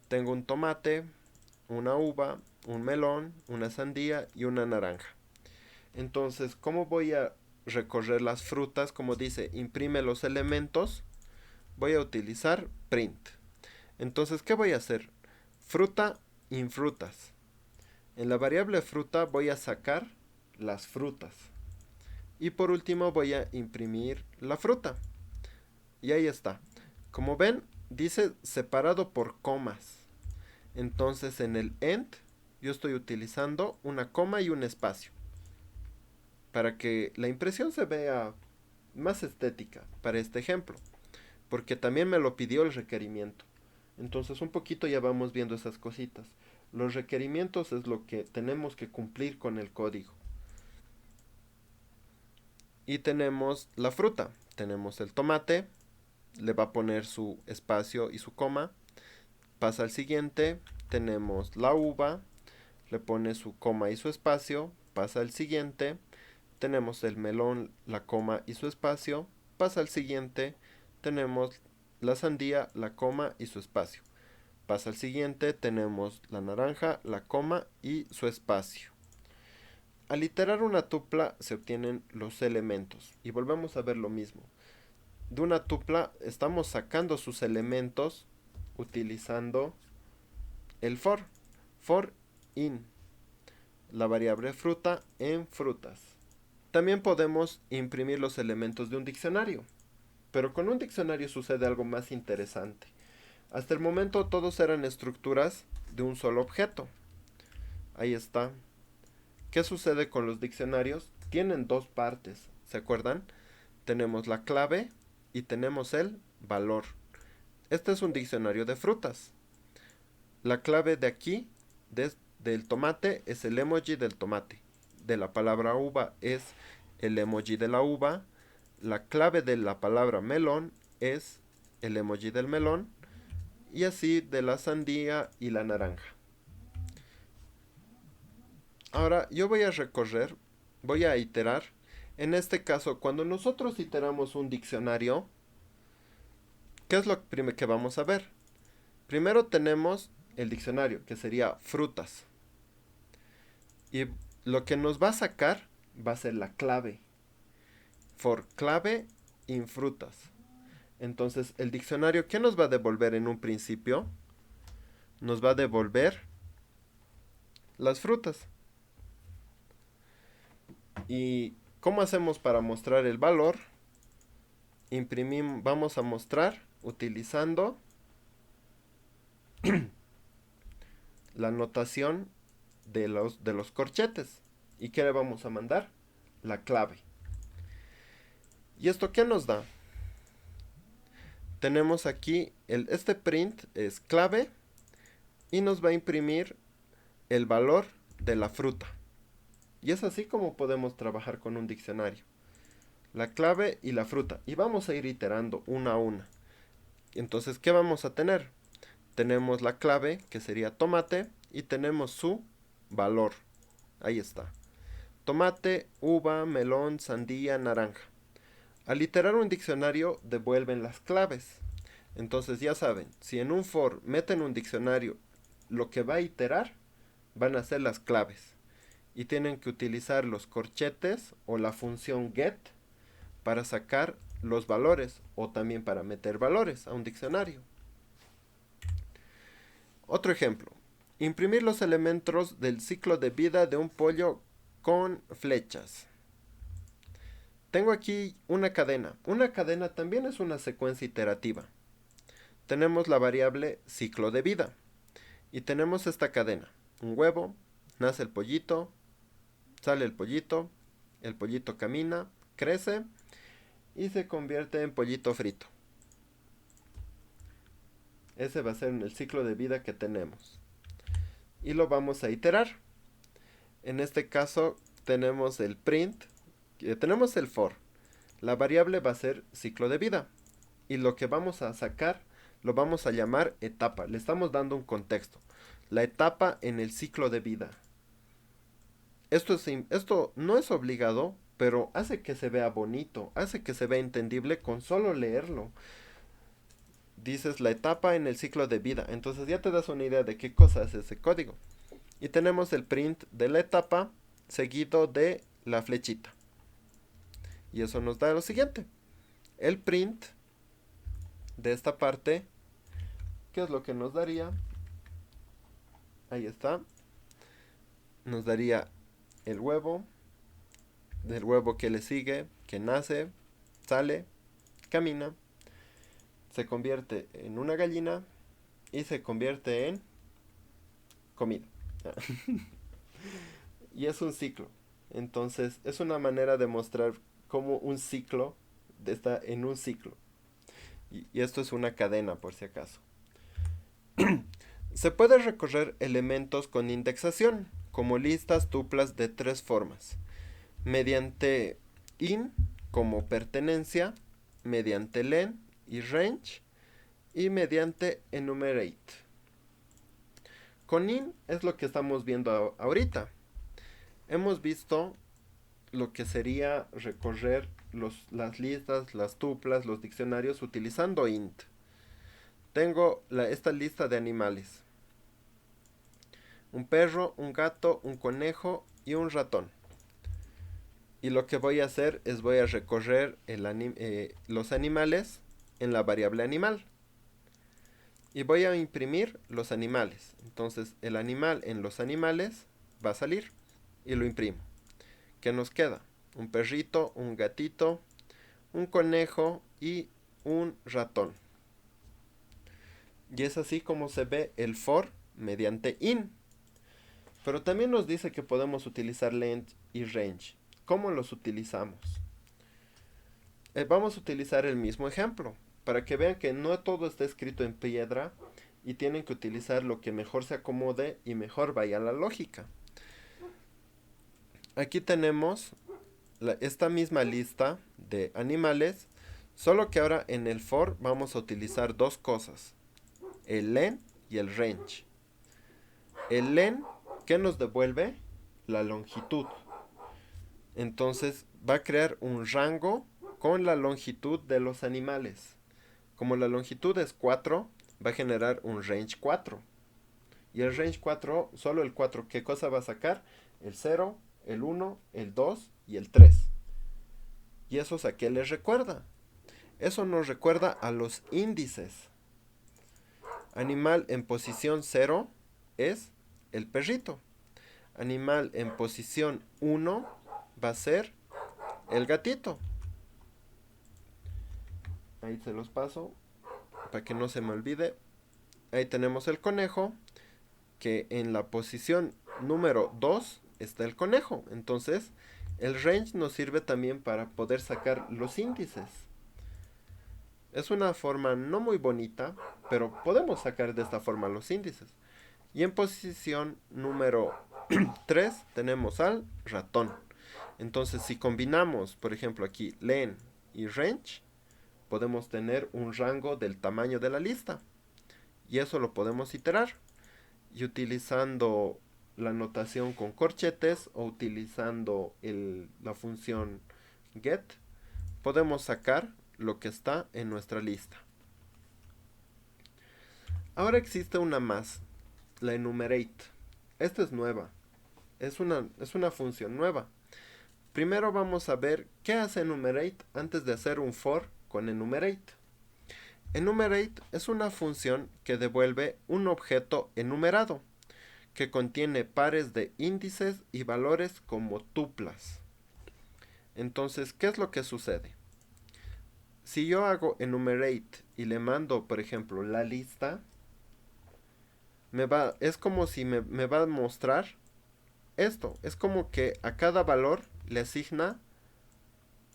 Tengo un tomate, una uva, un melón, una sandía y una naranja. Entonces, ¿cómo voy a recorrer las frutas? Como dice, imprime los elementos. Voy a utilizar print. Entonces, ¿qué voy a hacer? Fruta in frutas. En la variable fruta voy a sacar las frutas. Y por último voy a imprimir la fruta. Y ahí está. Como ven, dice separado por comas. Entonces en el end yo estoy utilizando una coma y un espacio. Para que la impresión se vea más estética para este ejemplo. Porque también me lo pidió el requerimiento. Entonces un poquito ya vamos viendo esas cositas. Los requerimientos es lo que tenemos que cumplir con el código. Y tenemos la fruta. Tenemos el tomate, le va a poner su espacio y su coma. Pasa al siguiente, tenemos la uva, le pone su coma y su espacio. Pasa al siguiente, tenemos el melón, la coma y su espacio. Pasa al siguiente, tenemos la sandía, la coma y su espacio. Pasa al siguiente, tenemos la naranja, la coma y su espacio. Al iterar una tupla se obtienen los elementos y volvemos a ver lo mismo. De una tupla estamos sacando sus elementos utilizando el for. For in la variable fruta en frutas. También podemos imprimir los elementos de un diccionario, pero con un diccionario sucede algo más interesante. Hasta el momento todos eran estructuras de un solo objeto. Ahí está. ¿Qué sucede con los diccionarios? Tienen dos partes, ¿se acuerdan? Tenemos la clave y tenemos el valor. Este es un diccionario de frutas. La clave de aquí, del tomate, es el emoji del tomate. De la palabra uva es el emoji de la uva. La clave de la palabra melón es el emoji del melón. Y así de la sandía y la naranja. Ahora yo voy a recorrer, voy a iterar. En este caso, cuando nosotros iteramos un diccionario, ¿qué es lo primero que vamos a ver? Primero tenemos el diccionario, que sería frutas. Y lo que nos va a sacar va a ser la clave. For clave in frutas. Entonces, el diccionario, ¿qué nos va a devolver en un principio? Nos va a devolver las frutas. ¿Y cómo hacemos para mostrar el valor? Vamos a mostrar utilizando la notación de los corchetes. ¿Y qué le vamos a mandar? La clave. ¿Y esto qué nos da? Tenemos aquí, este print es clave y nos va a imprimir el valor de la fruta. Y es así como podemos trabajar con un diccionario. La clave y la fruta. Y vamos a ir iterando una a una. Entonces, ¿qué vamos a tener? Tenemos la clave, que sería tomate, y tenemos su valor. Ahí está. Tomate, uva, melón, sandía, naranja. Al iterar un diccionario, devuelven las claves. Entonces ya saben, si en un for meten un diccionario, lo que va a iterar van a ser las claves. Y tienen que utilizar los corchetes o la función get para sacar los valores o también para meter valores a un diccionario. Otro ejemplo. Imprimir los elementos del ciclo de vida de un pollo con flechas. Tengo aquí una cadena. Una cadena también es una secuencia iterativa. Tenemos la variable ciclo de vida. Y tenemos esta cadena. Un huevo, nace sale el pollito camina, crece y se convierte en pollito frito. Ese va a ser el ciclo de vida que tenemos. Y lo vamos a iterar. En este caso tenemos el print, tenemos el for. La variable va a ser ciclo de vida. Y lo que vamos a sacar lo vamos a llamar etapa. Le estamos dando un contexto. La etapa en el ciclo de vida. Esto no es obligado, pero hace que se vea bonito, hace que se vea entendible con solo leerlo. Dices la etapa en el ciclo de vida, entonces ya te das una idea de qué cosa es ese código. Y tenemos el print de la etapa seguido de la flechita. Y eso nos da lo siguiente. El print de esta parte, ¿qué es lo que nos daría? Ahí está. Nos daría el huevo, del huevo que le sigue, que nace, sale, camina, se convierte en una gallina y se convierte en comida. Y es un ciclo. Entonces es una manera de mostrar cómo un ciclo está en un ciclo. Y esto es una cadena por si acaso. Se puede recorrer elementos con indexación, como listas, tuplas de tres formas. Mediante in, como pertenencia, mediante len y range, y mediante enumerate. Con in es lo que estamos viendo ahorita. Hemos visto lo que sería recorrer las listas, las tuplas, los diccionarios utilizando int. Tengo esta lista de animales. Un perro, un gato, un conejo y un ratón. Y lo que voy a hacer es voy a recorrer los animales en la variable animal. Y voy a imprimir los animales. Entonces el animal en los animales va a salir. Y lo imprimo. ¿Qué nos queda? Un perrito, un gatito, un conejo y un ratón. Y es así como se ve el for mediante in. Pero también nos dice que podemos utilizar length y range. ¿Cómo los utilizamos? Vamos a utilizar el mismo ejemplo para que vean que no todo está escrito en piedra y tienen que utilizar lo que mejor se acomode y mejor vaya a la lógica. Aquí tenemos esta misma lista de animales, solo que ahora en el for vamos a utilizar dos cosas, el len y el range. El len, ¿qué nos devuelve? La longitud. Entonces va a crear un rango con la longitud de los animales. Como la longitud es 4, va a generar un range 4. Y el range 4, solo el 4, ¿qué cosa va a sacar? El 0, el 1, el 2 y el 3. ¿Y eso a qué les recuerda? Eso nos recuerda a los índices. Animal en posición 0 es el perrito. Animal en posición 1 va a ser el gatito. Ahí se los paso para que no se me olvide. Ahí tenemos el conejo, que en la posición número 2 está el conejo. Entonces, el range nos sirve también para poder sacar los índices. Es una forma no muy bonita, pero podemos sacar de esta forma los índices. Y en posición número 3 tenemos al ratón. Entonces, si combinamos, por ejemplo, aquí len y range, podemos tener un rango del tamaño de la lista. Y eso lo podemos iterar. Y utilizando la notación con corchetes o utilizando la función get, podemos sacar lo que está en nuestra lista. Ahora existe una más, la enumerate. Esta es nueva. Es una función nueva. Primero vamos a ver qué hace enumerate antes de hacer un for con enumerate. Enumerate es una función que devuelve un objeto enumerado, que contiene pares de índices y valores como tuplas. Entonces, ¿qué es lo que sucede? Si yo hago enumerate y le mando, por ejemplo, la lista, es como si me va a mostrar esto. Es como que a cada valor le asigna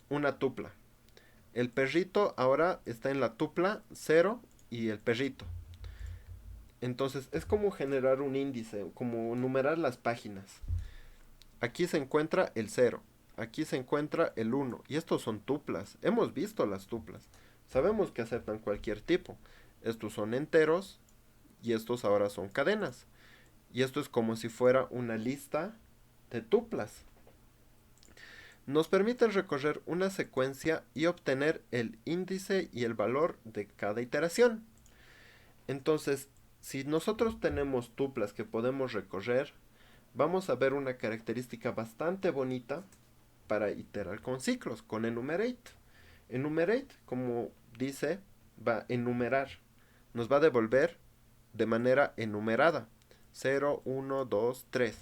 una tupla. El perrito ahora está en la tupla 0 y el perrito. Entonces es como generar un índice, como numerar las páginas. Aquí se encuentra el 0, aquí se encuentra el 1 y estos son tuplas. Hemos visto las tuplas. Sabemos que aceptan cualquier tipo. Estos son enteros y estos ahora son cadenas. Y esto es como si fuera una lista de tuplas. Nos permiten recorrer una secuencia y obtener el índice y el valor de cada iteración. Entonces, si nosotros tenemos tuplas que podemos recorrer, vamos a ver una característica bastante bonita para iterar con ciclos, con enumerate. Enumerate, como dice, va a enumerar. Nos va a devolver de manera enumerada. 0, 1, 2, 3.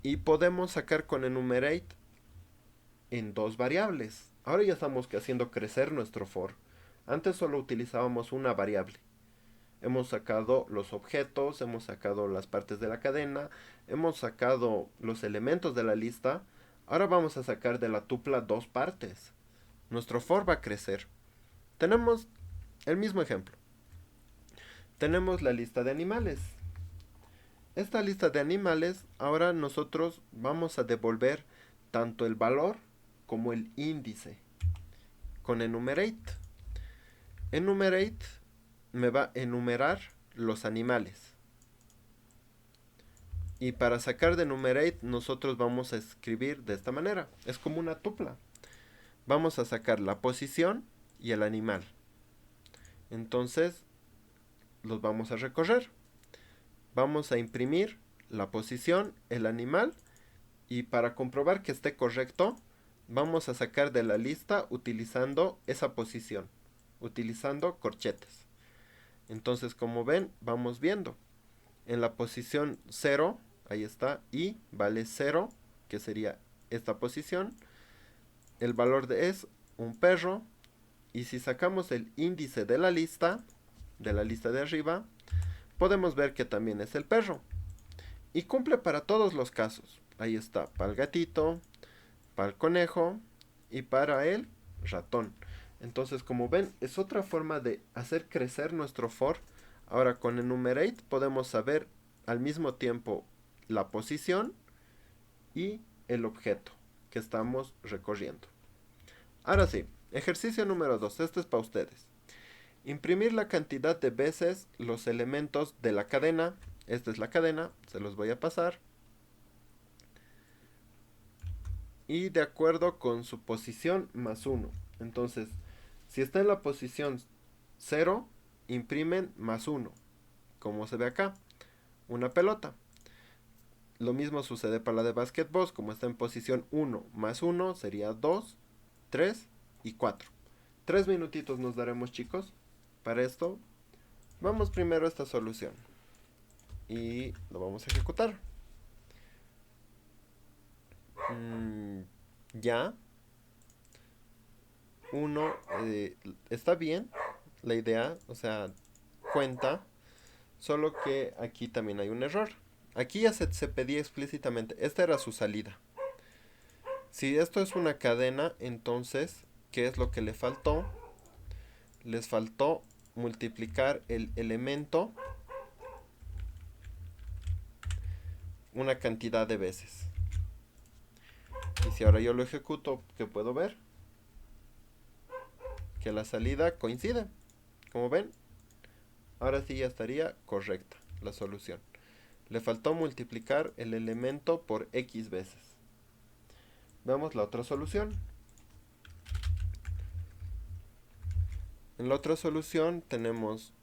Y podemos sacar con enumerate en dos variables. Ahora ya estamos haciendo crecer nuestro for. Antes solo utilizábamos una variable. Hemos sacado los objetos, hemos sacado las partes de la cadena, hemos sacado los elementos de la lista. Ahora vamos a sacar de la tupla dos partes. Nuestro for va a crecer. Tenemos el mismo ejemplo. tenemos la lista de animales. Esta lista de animales, ahora nosotros vamos a devolver tanto el valor como el índice con enumerate. Enumerate me va a enumerar los animales. Y para sacar de enumerate nosotros vamos a escribir de esta manera. Es como una tupla. Vamos a sacar la posición y el animal. Entonces los vamos a recorrer. Vamos a imprimir la posición, el animal, y para comprobar que esté correcto, vamos a sacar de la lista utilizando esa posición, utilizando corchetes. Entonces, como ven, vamos viendo. En la posición 0, ahí está, y vale 0, que sería esta posición. El valor de es un perro. Y si sacamos el índice de la lista de arriba, podemos ver que también es el perro. Y cumple para todos los casos. Ahí está, para el gatito, para el conejo y para el ratón. Entonces, como ven, es otra forma de hacer crecer nuestro for. Ahora con enumerate podemos saber al mismo tiempo la posición y el objeto que estamos recorriendo. Ahora sí, ejercicio número 2. Este es para ustedes. Imprimir la cantidad de veces los elementos de la cadena. Esta es la cadena, se los voy a pasar. Y de acuerdo con su posición más 1. Entonces, si está en la posición 0, imprimen más 1. Como se ve acá, una pelota. Lo mismo sucede para la de básquetbol. Como está en posición 1 más 1, sería 2, 3 y 4. 3 minutitos nos daremos, chicos. Para esto, vamos primero a esta solución. Y lo vamos a ejecutar. Ya. Uno, está bien la idea, o sea, cuenta. Solo que aquí también hay un error. Aquí ya se pedía explícitamente, esta era su salida. Si esto es una cadena, entonces, ¿qué es lo que le faltó? Les faltó multiplicar el elemento una cantidad de veces. Y si ahora yo lo ejecuto, ¿qué puedo ver? Que la salida coincide. Como ven, ahora sí ya estaría correcta la solución. Le faltó multiplicar el elemento por x veces. Veamos la otra solución. En la otra solución tenemos,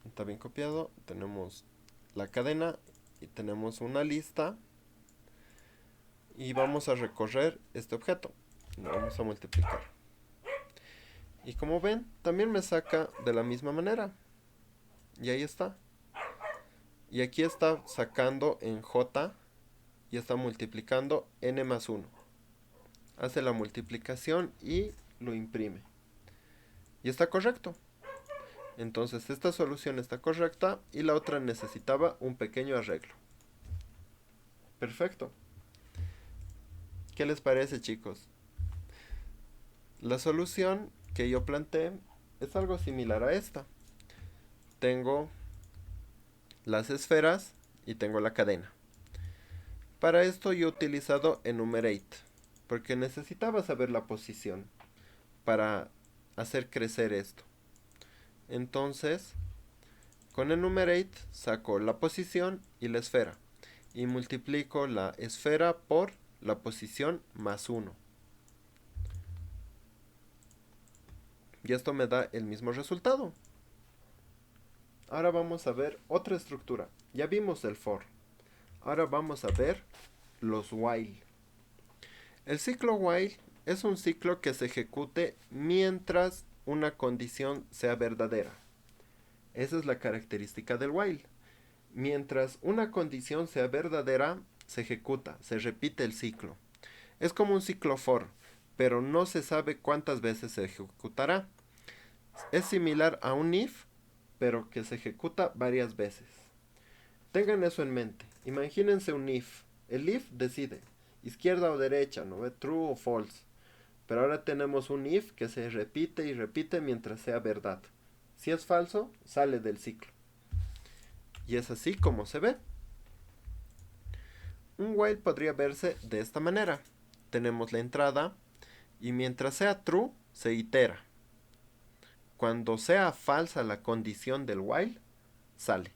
está bien copiado, tenemos la cadena y tenemos una lista. Y vamos a recorrer este objeto. Lo vamos a multiplicar. Y como ven, también me saca de la misma manera. Y ahí está. Y aquí está sacando en J y está multiplicando n más 1. Hace la multiplicación y lo imprime. Y está correcto. Entonces esta solución está correcta y la otra necesitaba un pequeño arreglo. Perfecto. ¿Qué les parece, chicos? La solución que yo planteé es algo similar a esta. Tengo las esferas y tengo la cadena. Para esto yo he utilizado enumerate, porque necesitaba saber la posición para hacer crecer esto. Entonces, con enumerate saco la posición y la esfera, y multiplico la esfera por la posición más 1. Y esto me da el mismo resultado. Ahora vamos a ver otra estructura. Ya vimos el for. Ahora vamos a ver los while. El ciclo while es un ciclo que se ejecute mientras una condición sea verdadera. Esa es la característica del while. Mientras una condición sea verdadera, se ejecuta, se repite el ciclo. Es como un ciclo for, pero no se sabe cuántas veces se ejecutará. Es similar a un if, pero que se ejecuta varias veces. Tengan eso en mente. Imagínense un if. El if decide izquierda o derecha, ¿no ve? True o false. Pero ahora tenemos un if que se repite y repite mientras sea verdad. Si es falso, sale del ciclo. Y es así como se ve. Un while podría verse de esta manera. Tenemos la entrada y mientras sea true, se itera. Cuando sea falsa la condición del while, sale.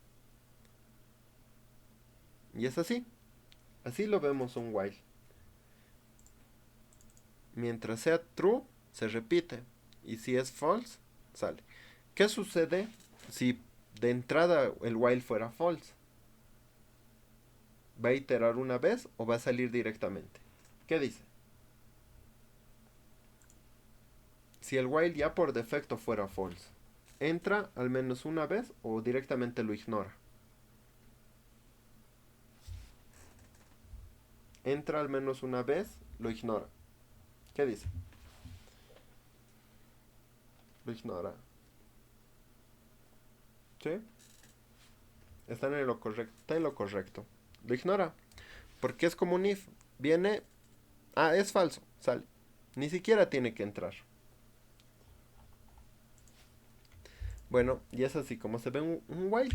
Y es así. Así lo vemos un while. Mientras sea true, se repite. Y si es false, sale. ¿Qué sucede si de entrada el while fuera false? ¿Va a iterar una vez o va a salir directamente? ¿Qué dice? Si el while ya por defecto fuera false, ¿entra al menos una vez o directamente lo ignora? Entra al menos una vez, lo ignora. ¿Qué dice? Lo ignora. ¿Sí? Está en lo correcto. Está en lo correcto. Lo ignora. Porque es como un if. Viene. Ah, es falso. Sale. Ni siquiera tiene que entrar. Bueno, y es así como se ve un while.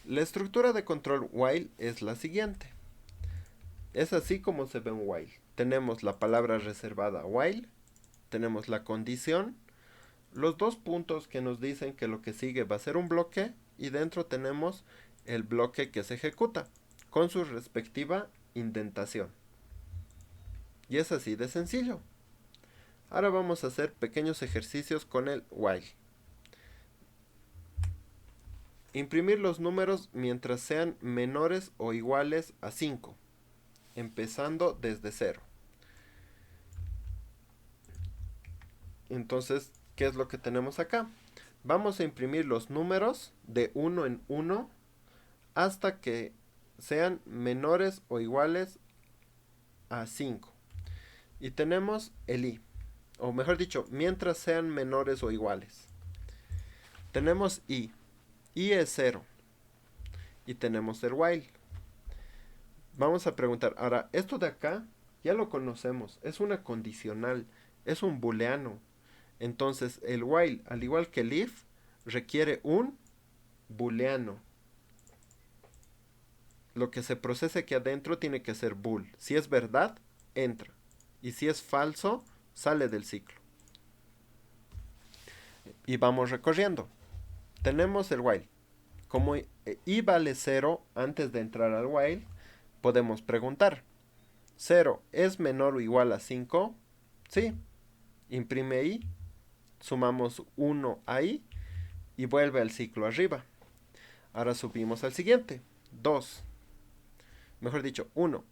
La estructura de control while es la siguiente. Es así como se ve un while. Tenemos la palabra reservada while. Tenemos la condición. Los dos puntos que nos dicen que lo que sigue va a ser un bloque. Y dentro tenemos el bloque que se ejecuta. Con su respectiva indentación. Y es así de sencillo. Ahora vamos a hacer pequeños ejercicios con el while. Imprimir los números mientras sean menores o iguales a 5, empezando desde 0. Entonces, ¿qué es lo que tenemos acá? Vamos a imprimir los números de 1 en 1 hasta que sean menores o iguales a 5. Y tenemos el i, o mejor dicho, mientras sean menores o iguales. Tenemos i es 0. Y tenemos el while. Vamos a preguntar, ahora, esto de acá ya lo conocemos, es una condicional, es un booleano. Entonces, el while, al igual que el if, requiere un booleano. Lo que se procese aquí adentro tiene que ser bool. Si es verdad, entra. Y si es falso, sale del ciclo. Y vamos recorriendo. Tenemos el while. Como i vale 0 antes de entrar al while, podemos preguntar. 0 es menor o igual a 5. Sí. Imprime i. Sumamos 1 a i. Y vuelve al ciclo arriba. Ahora subimos al siguiente. 2. Mejor dicho, 1.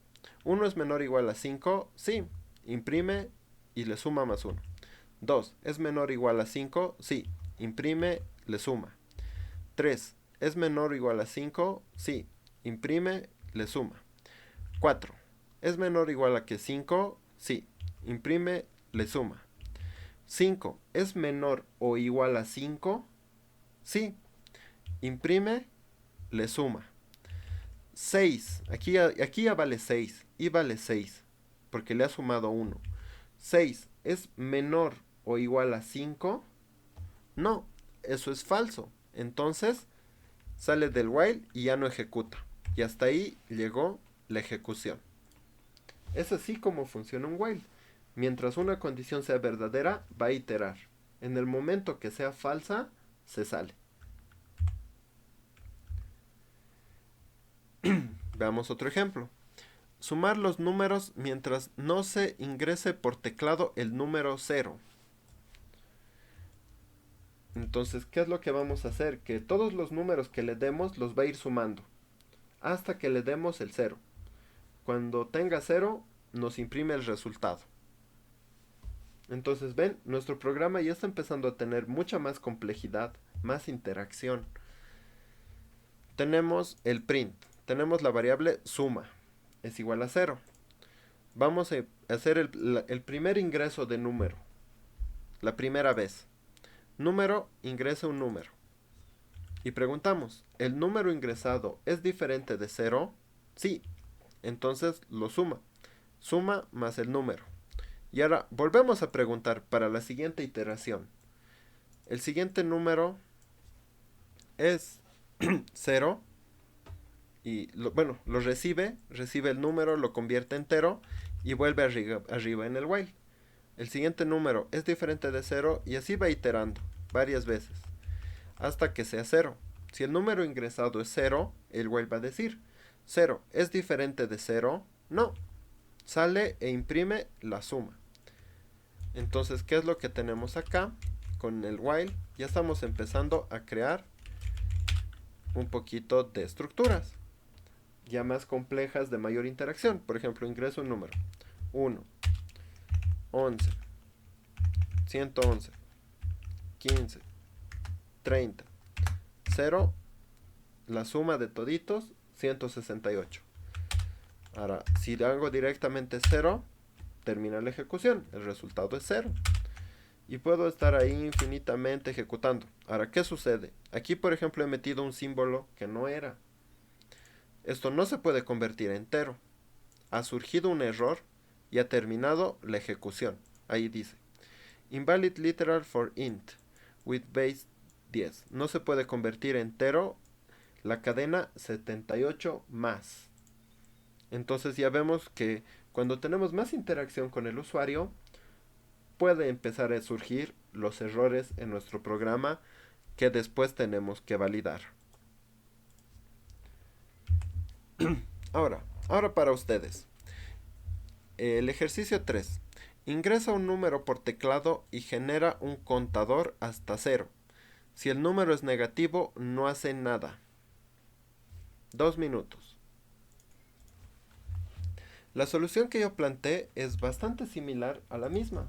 1 es menor o igual a 5. Sí. Imprime y le suma más 1. 2. ¿Es menor o igual a 5? Sí. Imprime, le suma. 3. ¿Es menor o igual a 5? Sí. Imprime, le suma. 4. ¿Es menor o igual a que 5? Sí. Imprime, le suma. 5. ¿Es menor o igual a 5? Sí. Imprime, le suma. 6. Aquí ya vale 6. Y vale 6. Porque le ha sumado 1. 6. ¿Es menor o igual a 5? No. Eso es falso. Entonces, sale del while y ya no ejecuta. Y hasta ahí llegó la ejecución. Es así como funciona un while. Mientras una condición sea verdadera, va a iterar. En el momento que sea falsa, se sale. Veamos otro ejemplo. Sumar los números mientras no se ingrese por teclado el número 0. Entonces, ¿qué es lo que vamos a hacer? Que todos los números que le demos los va a ir sumando hasta que le demos el 0. Cuando tenga 0, nos imprime el resultado. Entonces, ven, nuestro programa ya está empezando a tener mucha más complejidad, más interacción. Tenemos el print. Tenemos la variable suma. Es igual a 0. Vamos a hacer el primer ingreso de número. La primera vez. Número ingresa un número. Y preguntamos, ¿el número ingresado es diferente de 0? Sí. Entonces lo suma. Suma más el número. Y ahora volvemos a preguntar para la siguiente iteración. El siguiente número es 0 y lo recibe el número, lo convierte en entero y vuelve arriba en el while. El siguiente número es diferente de 0 y así va iterando varias veces hasta que sea 0. Si el número ingresado es 0, el while va a decir 0 es diferente de 0, no. Sale e imprime la suma. Entonces, ¿qué es lo que tenemos acá? Con el while ya estamos empezando a crear un poquito de estructuras ya más complejas de mayor interacción. Por ejemplo, ingreso un número 1, 11, 111, 15, 30, 0, la suma de toditos 168. Ahora, si le hago directamente 0, termina la ejecución, el resultado es 0. Y puedo estar ahí infinitamente ejecutando. Ahora, ¿qué sucede? Aquí, por ejemplo, he metido un símbolo que no era. Esto no se puede convertir en entero. Ha surgido un error y ha terminado la ejecución. Ahí dice, invalid literal for int with base 10. No se puede convertir en entero la cadena 78 más. Entonces ya vemos que cuando tenemos más interacción con el usuario, puede empezar a surgir los errores en nuestro programa que después tenemos que validar. Ahora para ustedes. El ejercicio 3. Ingresa un número por teclado y genera un contador hasta 0. Si el número es negativo, no hace nada. 2 minutos. La solución que yo planteé es bastante similar a la misma.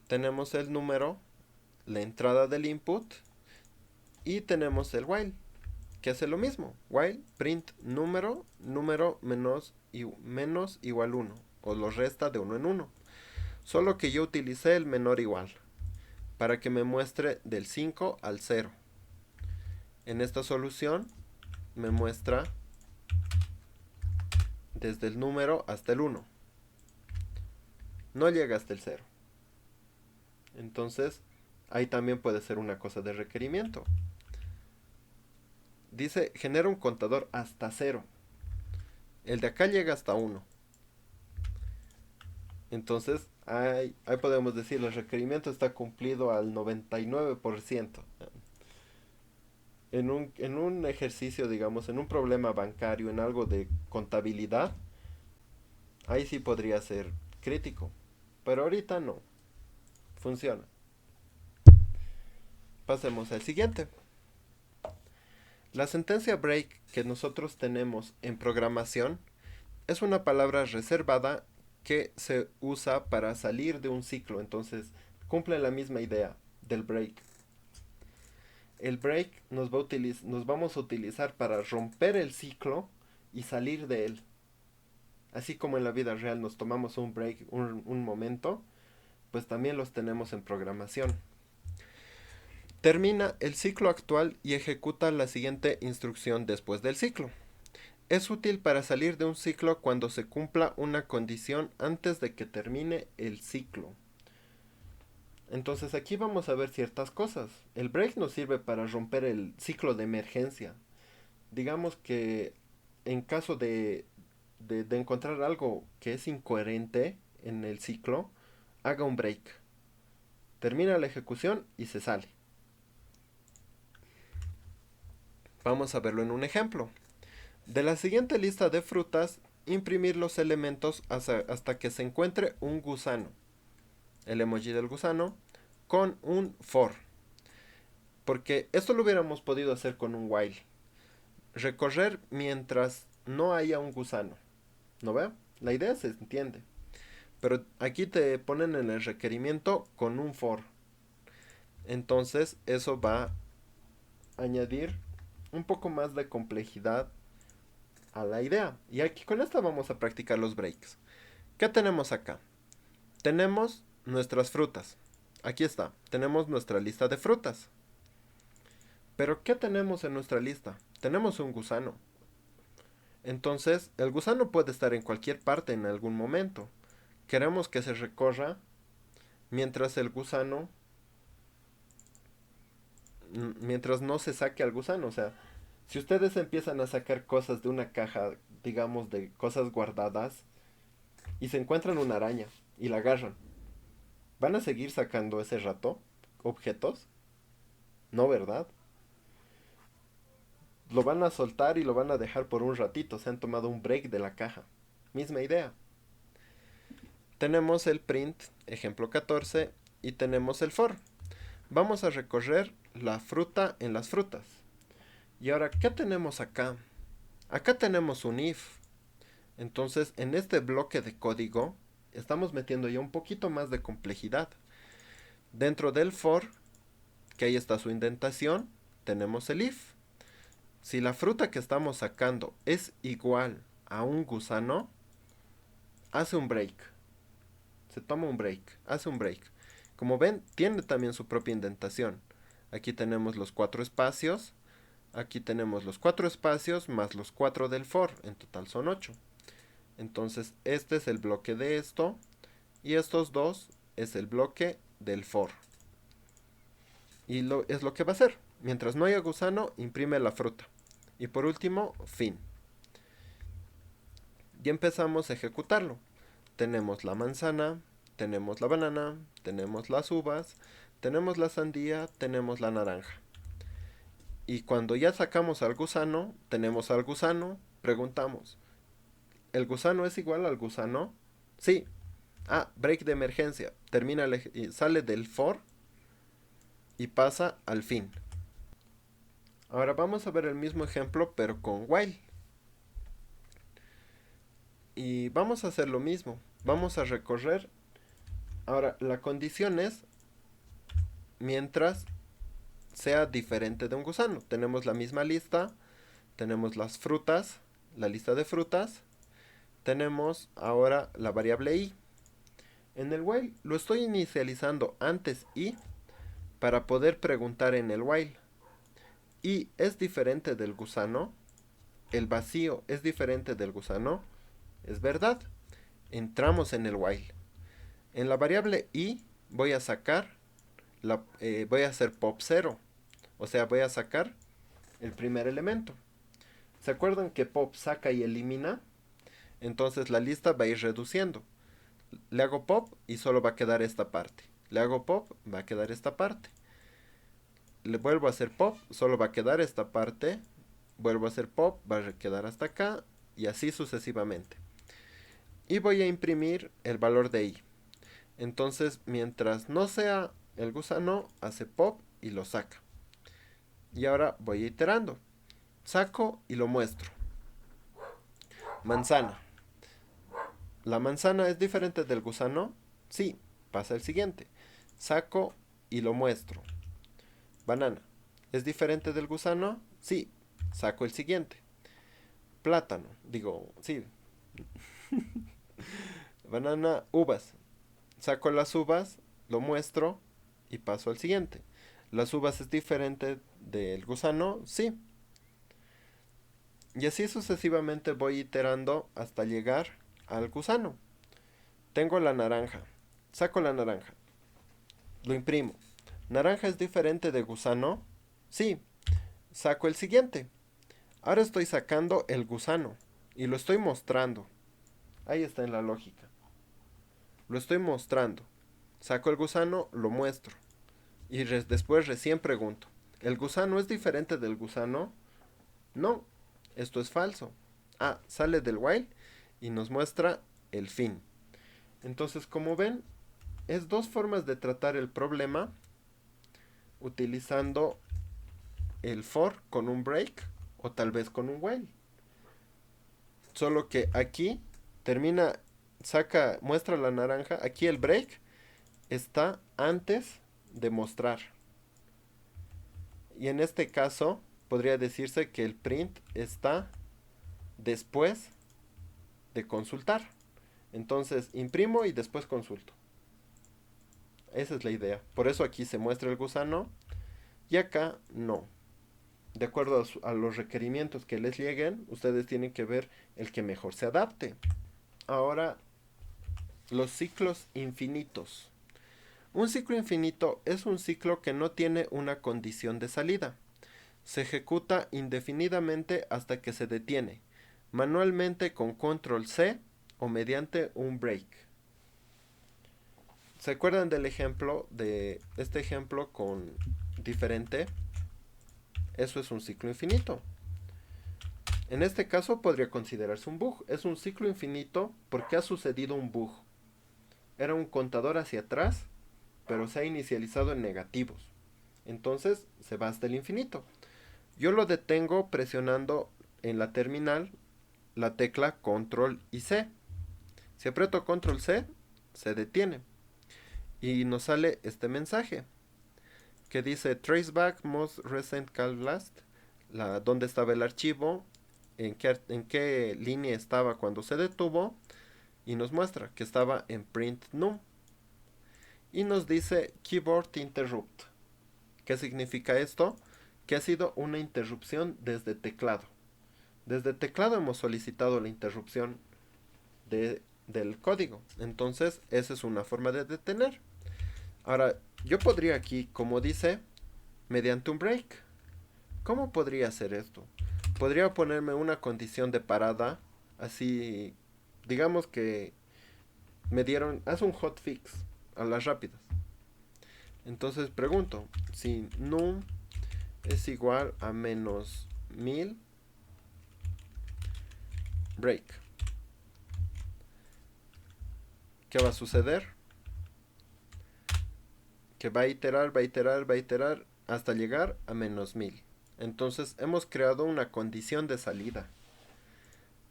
Tenemos el número, la entrada del input y tenemos el while, que hace lo mismo. While, print número menos igual 1, o lo resta de 1 en 1. Solo que yo utilicé el menor igual, para que me muestre del 5 al 0. En esta solución me muestra desde el número hasta el 1. No llega hasta el 0. Entonces, ahí también puede ser una cosa de requerimiento. Dice, genera un contador hasta 0. El de acá llega hasta 1. Entonces, ahí podemos decir, el requerimiento está cumplido al 99%. En un ejercicio, digamos, en un problema bancario, en algo de contabilidad, ahí sí podría ser crítico. Pero ahorita no. Funciona. Pasemos al siguiente. La sentencia break que nosotros tenemos en programación es una palabra reservada que se usa para salir de un ciclo. Entonces, cumple la misma idea del break. El break nos vamos a utilizar para romper el ciclo y salir de él. Así como en la vida real nos tomamos un break, un momento, pues también los tenemos en programación. Termina el ciclo actual y ejecuta la siguiente instrucción después del ciclo. Es útil para salir de un ciclo cuando se cumpla una condición antes de que termine el ciclo. Entonces aquí vamos a ver ciertas cosas. El break nos sirve para romper el ciclo de emergencia. Digamos que en caso de encontrar algo que es incoherente en el ciclo, haga un break. Termina la ejecución y se sale. Vamos a verlo en un ejemplo. De la siguiente lista de frutas, imprimir los elementos hasta que se encuentre un gusano. El emoji del gusano con un for. Porque esto lo hubiéramos podido hacer con un while. Recorrer mientras no haya un gusano. ¿No ve? La idea se entiende. Pero aquí te ponen en el requerimiento con un for. Entonces eso va a añadir un poco más de complejidad a la idea. Y aquí con esta vamos a practicar los breaks. ¿Qué tenemos acá? Tenemos nuestras frutas. Aquí está. Tenemos nuestra lista de frutas. Pero ¿qué tenemos en nuestra lista? Tenemos un gusano. Entonces, el gusano puede estar en cualquier parte en algún momento. Queremos que se recorra mientras el gusano mientras no se saque al gusano. O sea, si ustedes empiezan a sacar cosas de una caja, digamos, de cosas guardadas, y se encuentran una araña y la agarran, ¿van a seguir sacando ese rato objetos? No, ¿verdad? Lo van a soltar y lo van a dejar por un ratito. Se han tomado un break de la caja. Misma idea. Tenemos el print, ejemplo 14, y tenemos el for. Vamos a recorrer la fruta en las frutas. Y ahora, ¿qué tenemos acá? Acá tenemos un if. Entonces, en este bloque de código, estamos metiendo ya un poquito más de complejidad. Dentro del for, que ahí está su indentación, tenemos el if. Si la fruta que estamos sacando es igual a un gusano, hace un break. Se toma un break, hace un break. Como ven, tiene también su propia indentación. Aquí tenemos los 4 espacios. Aquí tenemos los 4 espacios más los 4 del for. En total son 8. Entonces este es el bloque de esto. Y estos dos es el bloque del for. Y es lo que va a hacer. Mientras no haya gusano, imprime la fruta. Y por último, fin. Y empezamos a ejecutarlo. Tenemos la manzana, tenemos la banana, tenemos las uvas, tenemos la sandía, tenemos la naranja. Y cuando ya sacamos al gusano, tenemos al gusano, preguntamos, ¿el gusano es igual al gusano? Sí. Ah, break de emergencia. Sale del for y pasa al fin. Ahora vamos a ver el mismo ejemplo pero con while. Y vamos a hacer lo mismo. Vamos a recorrer. Ahora, la condición es mientras sea diferente de un gusano. Tenemos la misma lista, tenemos las frutas, la lista de frutas, tenemos ahora la variable i. En el while lo estoy inicializando antes i para poder preguntar en el while. I es diferente del gusano, el vacío es diferente del gusano, es verdad. Entramos en el while. En la variable i voy a sacar, voy a hacer pop 0. O sea, voy a sacar el primer elemento. ¿Se acuerdan que pop saca y elimina? Entonces la lista va a ir reduciendo. Le hago pop y solo va a quedar esta parte. Le hago pop, va a quedar esta parte. Le vuelvo a hacer pop, solo va a quedar esta parte. Vuelvo a hacer pop, va a quedar hasta acá. Y así sucesivamente. Y voy a imprimir el valor de i. Entonces, mientras no sea el gusano, hace pop y lo saca. Y ahora voy iterando. Saco y lo muestro. Manzana. ¿La manzana es diferente del gusano? Sí, pasa el siguiente. Saco y lo muestro. Banana. ¿Es diferente del gusano? Sí, saco el siguiente. Plátano. Digo, sí. Banana, uvas. Saco las uvas, lo muestro y paso al siguiente. ¿Las uvas es diferente del gusano? Sí. Y así sucesivamente voy iterando hasta llegar al gusano. Tengo la naranja. Saco la naranja. Lo imprimo. ¿Naranja es diferente de gusano? Sí. Saco el siguiente. Ahora estoy sacando el gusano y lo estoy mostrando. Ahí está en la lógica. Lo estoy mostrando. Saco el gusano, lo muestro. Y después recién pregunto. ¿El gusano es diferente del gusano? No. Esto es falso. Ah, sale del while y nos muestra el fin. Entonces, como ven, es dos formas de tratar el problema utilizando el for con un break o tal vez con un while. Solo que aquí termina, muestra la naranja. Aquí el break está antes de mostrar. Y en este caso podría decirse que el print está después de consultar. Entonces imprimo y después consulto. Esa es la idea. Por eso aquí se muestra el gusano y acá no. De acuerdo a los requerimientos que les lleguen, ustedes tienen que ver el que mejor se adapte. Ahora, los ciclos infinitos. Un ciclo infinito es un ciclo que no tiene una condición de salida. Se ejecuta indefinidamente hasta que se detiene, manualmente con control C o mediante un break. ¿Se acuerdan del ejemplo, de este ejemplo con diferente? Eso es un ciclo infinito. En este caso podría considerarse un bug. Es un ciclo infinito porque ha sucedido un bug. Era un contador hacia atrás, pero se ha inicializado en negativos. Entonces se va hasta el infinito. Yo lo detengo presionando en la terminal la tecla control y C. Si aprieto control C, se detiene. Y nos sale este mensaje que dice traceback most recent call last, dónde estaba el archivo, en qué línea estaba cuando se detuvo, y nos muestra que estaba en print num. Y nos dice keyboard interrupt. ¿Qué significa esto? Que ha sido una interrupción desde teclado. Desde teclado hemos solicitado la interrupción del código. Entonces, esa es una forma de detener. Ahora, yo podría aquí, como dice, mediante un break. ¿Cómo podría hacer esto? Podría ponerme una condición de parada, así, digamos que me dieron, haz un hotfix a las rápidas. Entonces pregunto, si num es igual a menos 1000, break. ¿Qué va a suceder? Que va a iterar, va a iterar, va a iterar hasta llegar a menos 1000. Entonces hemos creado una condición de salida.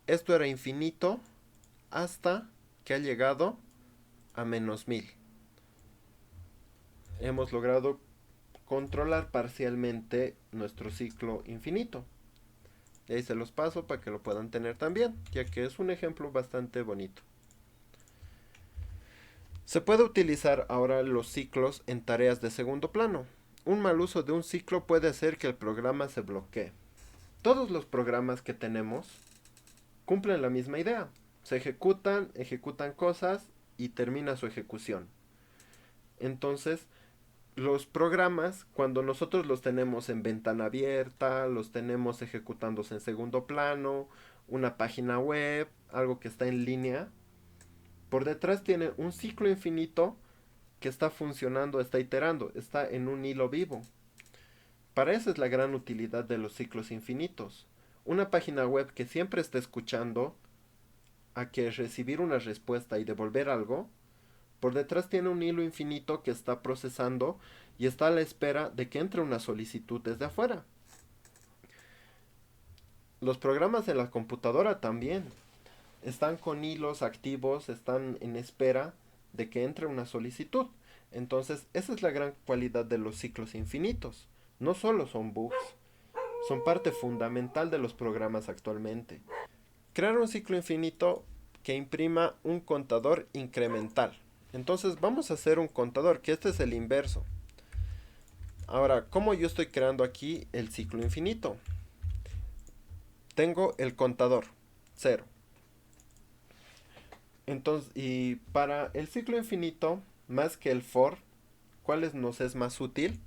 Esto era infinito hasta que ha llegado a menos 1000. Hemos logrado controlar parcialmente nuestro ciclo infinito. Y ahí se los paso para que lo puedan tener también, ya que es un ejemplo bastante bonito. Se puede utilizar ahora los ciclos en tareas de segundo plano. Un mal uso de un ciclo puede hacer que el programa se bloquee. Todos los programas que tenemos cumplen la misma idea. Se ejecutan cosas y termina su ejecución. Entonces, los programas, cuando nosotros los tenemos en ventana abierta, los tenemos ejecutándose en segundo plano, una página web, algo que está en línea, por detrás tiene un ciclo infinito que está funcionando, está iterando, está en un hilo vivo. Para eso es la gran utilidad de los ciclos infinitos. Una página web que siempre está escuchando a que recibir una respuesta y devolver algo, por detrás tiene un hilo infinito que está procesando y está a la espera de que entre una solicitud desde afuera. Los programas en la computadora también están con hilos activos, están en espera de que entre una solicitud. Entonces, esa es la gran cualidad de los ciclos infinitos. No solo son bugs, son parte fundamental de los programas actualmente. Crear un ciclo infinito que imprima un contador incremental. Entonces vamos a hacer un contador, que este es el inverso. Ahora, ¿cómo yo estoy creando aquí el ciclo infinito? Tengo el contador, 0. Entonces, y para el ciclo infinito, más que el for, ¿cuál nos es más útil?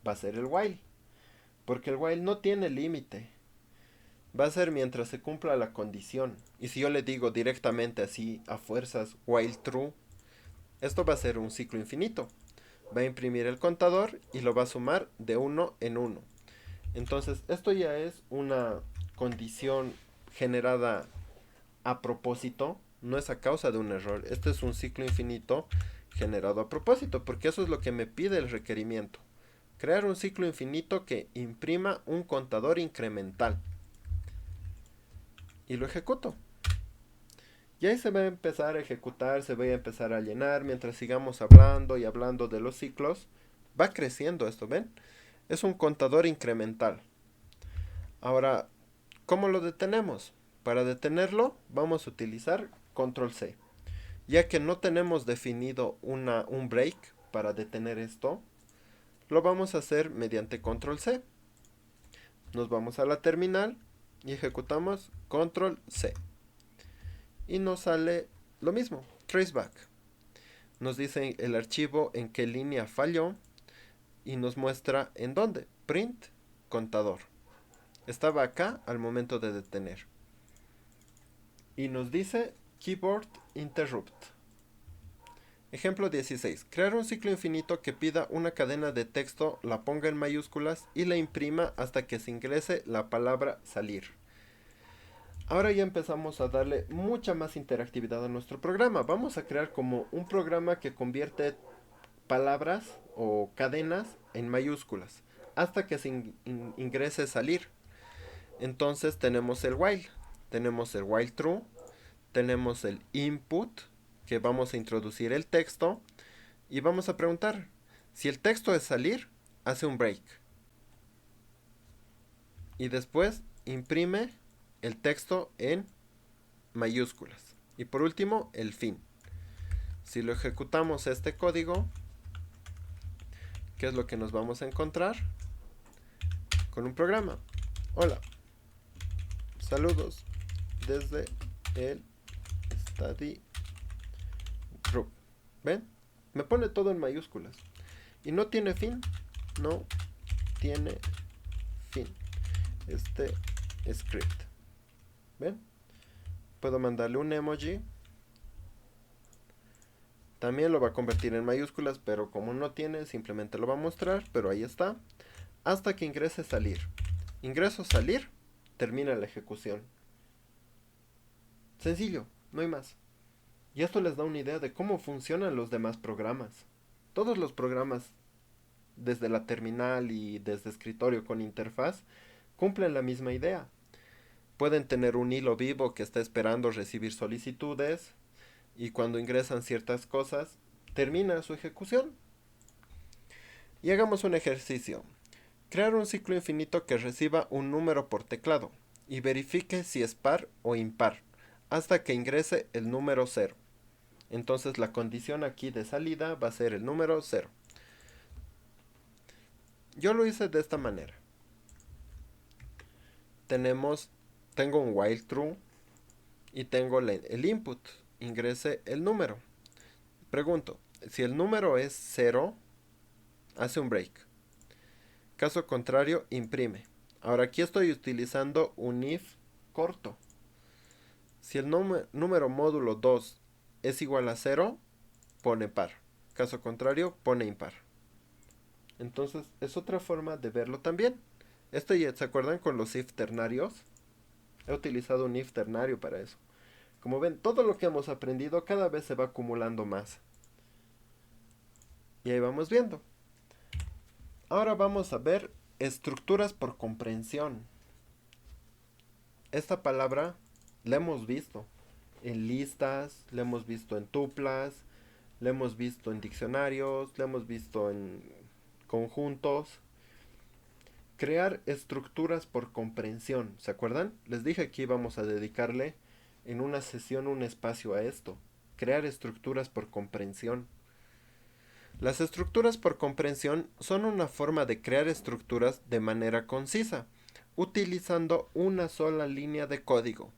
Va a ser el while. Porque el while no tiene límite. Va a ser mientras se cumpla la condición. Y si yo le digo directamente así, a fuerzas, while true, esto va a ser un ciclo infinito. Va a imprimir el contador y lo va a sumar de 1 en 1. Entonces, esto ya es una condición generada a propósito, no es a causa de un error. Este es un ciclo infinito generado a propósito, porque eso es lo que me pide el requerimiento. Crear un ciclo infinito que imprima un contador incremental. Y lo ejecuto. Y ahí se va a empezar a ejecutar, se va a empezar a llenar mientras sigamos hablando y hablando de los ciclos. Va creciendo esto, ¿ven? Es un contador incremental. Ahora, ¿cómo lo detenemos? Para detenerlo vamos a utilizar control C. Ya que no tenemos definido un break para detener esto, lo vamos a hacer mediante control C. Nos vamos a la terminal y ejecutamos control C. Y nos sale lo mismo, traceback. nos dice el archivo en qué línea falló y nos muestra en dónde. Print contador. Estaba acá al momento de detener. Y nos dice keyboard interrupt. Ejemplo 16. Crear un ciclo infinito que pida una cadena de texto, la ponga en mayúsculas y la imprima hasta que se ingrese la palabra salir. Ahora ya empezamos a darle mucha más interactividad a nuestro programa. Vamos a crear como un programa que convierte palabras o cadenas en mayúsculas hasta que se ingrese salir. Entonces tenemos el while, tenemos el while true, tenemos el input, que vamos a introducir el texto y vamos a preguntar si el texto es salir, hace un break y después imprime el texto en mayúsculas y por último el fin. Si lo ejecutamos este código, ¿qué es lo que nos vamos a encontrar? Con un programa. Hola, saludos desde el study group. ¿Ven? Me pone todo en mayúsculas. Y no tiene fin. No tiene fin. Este script. ¿Ven? Puedo mandarle un emoji. También lo va a convertir en mayúsculas, pero como no tiene, simplemente lo va a mostrar. Pero ahí está. Hasta que ingrese salir. Ingreso salir. Termina la ejecución. Sencillo, no hay más. Y esto les da una idea de cómo funcionan los demás programas. Todos los programas, desde la terminal y desde escritorio con interfaz, cumplen la misma idea. Pueden tener un hilo vivo que está esperando recibir solicitudes y cuando ingresan ciertas cosas, termina su ejecución. Y hagamos un ejercicio. Crear un ciclo infinito que reciba un número por teclado y verifique si es par o impar hasta que ingrese el número 0. Entonces la condición aquí de salida va a ser el número 0. Yo lo hice de esta manera. Tengo un while true y tengo el input. Ingrese el número. Pregunto, si el número es 0, hace un break. Caso contrario, imprime. Ahora aquí estoy utilizando un if corto. Si el número módulo 2 es igual a 0, pone par. Caso contrario, pone impar. Entonces es otra forma de verlo también. Esto ya se acuerdan con los if ternarios. He utilizado un if ternario para eso. Como ven, todo lo que hemos aprendido cada vez se va acumulando más. Y ahí vamos viendo. Ahora vamos a ver estructuras por comprensión. Esta palabra la hemos visto en listas, la hemos visto en tuplas, la hemos visto en diccionarios, la hemos visto en conjuntos. Crear estructuras por comprensión. ¿Se acuerdan? Les dije que íbamos a dedicarle en una sesión un espacio a esto. Crear estructuras por comprensión. Las estructuras por comprensión son una forma de crear estructuras de manera concisa, utilizando una sola línea de código.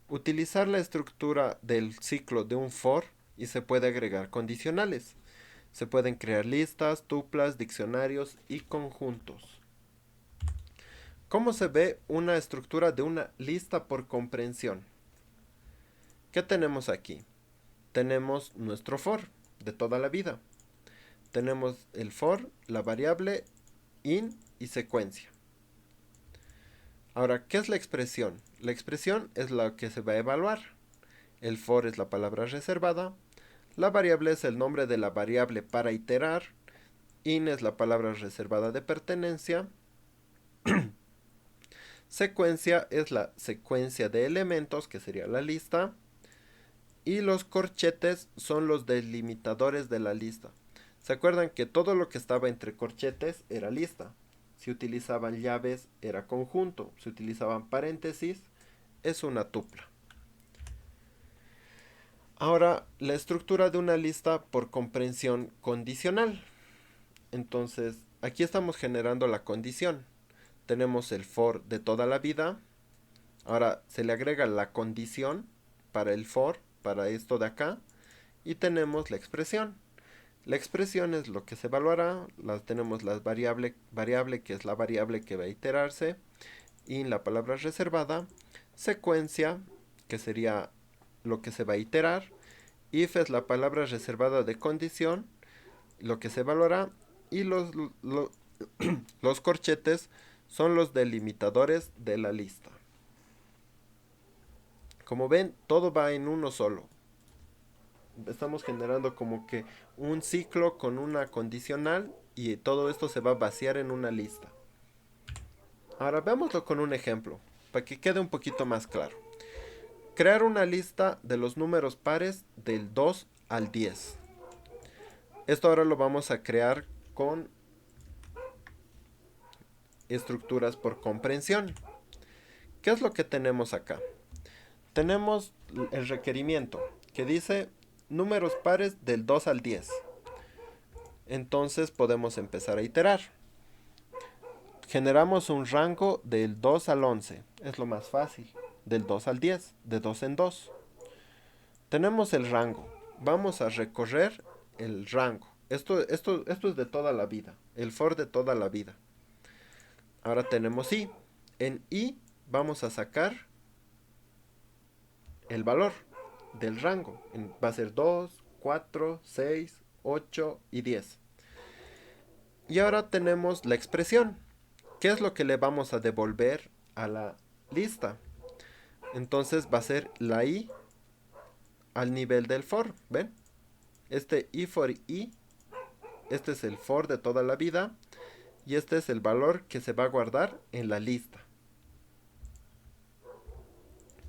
Utilizar la estructura del ciclo de un for y se puede agregar condicionales. Se pueden crear listas, tuplas, diccionarios y conjuntos. ¿Cómo se ve una estructura de una lista por comprensión? ¿Qué tenemos aquí? Tenemos nuestro for de toda la vida. Tenemos el for, la variable in y secuencia. Ahora, ¿qué es la expresión? La expresión es la que se va a evaluar. El for es la palabra reservada. La variable es el nombre de la variable para iterar. In es la palabra reservada de pertenencia. Secuencia es la secuencia de elementos, que sería la lista. Y los corchetes son los delimitadores de la lista. ¿Se acuerdan que todo lo que estaba entre corchetes era lista? Si utilizaban llaves era conjunto. Si utilizaban paréntesis es una tupla. Ahora, la estructura de una lista por comprensión condicional. Entonces, aquí estamos generando la condición. Tenemos el for de toda la vida. Ahora se le agrega la condición para el for, para esto de acá. y tenemos la expresión. La expresión es lo que se evaluará, tenemos la variable que es la variable que va a iterarse, y la palabra reservada, secuencia, que sería lo que se va a iterar, if es la palabra reservada de condición, lo que se evaluará, y los corchetes son los delimitadores de la lista. Como ven, todo va en uno solo. Estamos generando como que un ciclo con una condicional y todo esto se va a vaciar en una lista. Ahora veámoslo con un ejemplo, para que quede un poquito más claro. Crear una lista de los números pares del 2 al 10. Esto ahora lo vamos a crear con estructuras por comprensión. ¿Qué es lo que tenemos acá? Tenemos el requerimiento que dice números pares del 2 al 10. Entonces podemos empezar a iterar. Generamos un rango del 2 al 11. Es lo más fácil. Del 2 al 10. De 2 en 2. Tenemos el rango. Vamos a recorrer el rango. Esto es de toda la vida. El for de toda la vida. Ahora tenemos i. En i vamos a sacar el valor del rango. Va a ser 2, 4, 6, 8 y 10. Y ahora tenemos la expresión. ¿Qué es lo que le vamos a devolver a la lista? Entonces va a ser la i al nivel del for. ¿Ven? Este i for i. Este es el for de toda la vida. Y este es el valor que se va a guardar en la lista.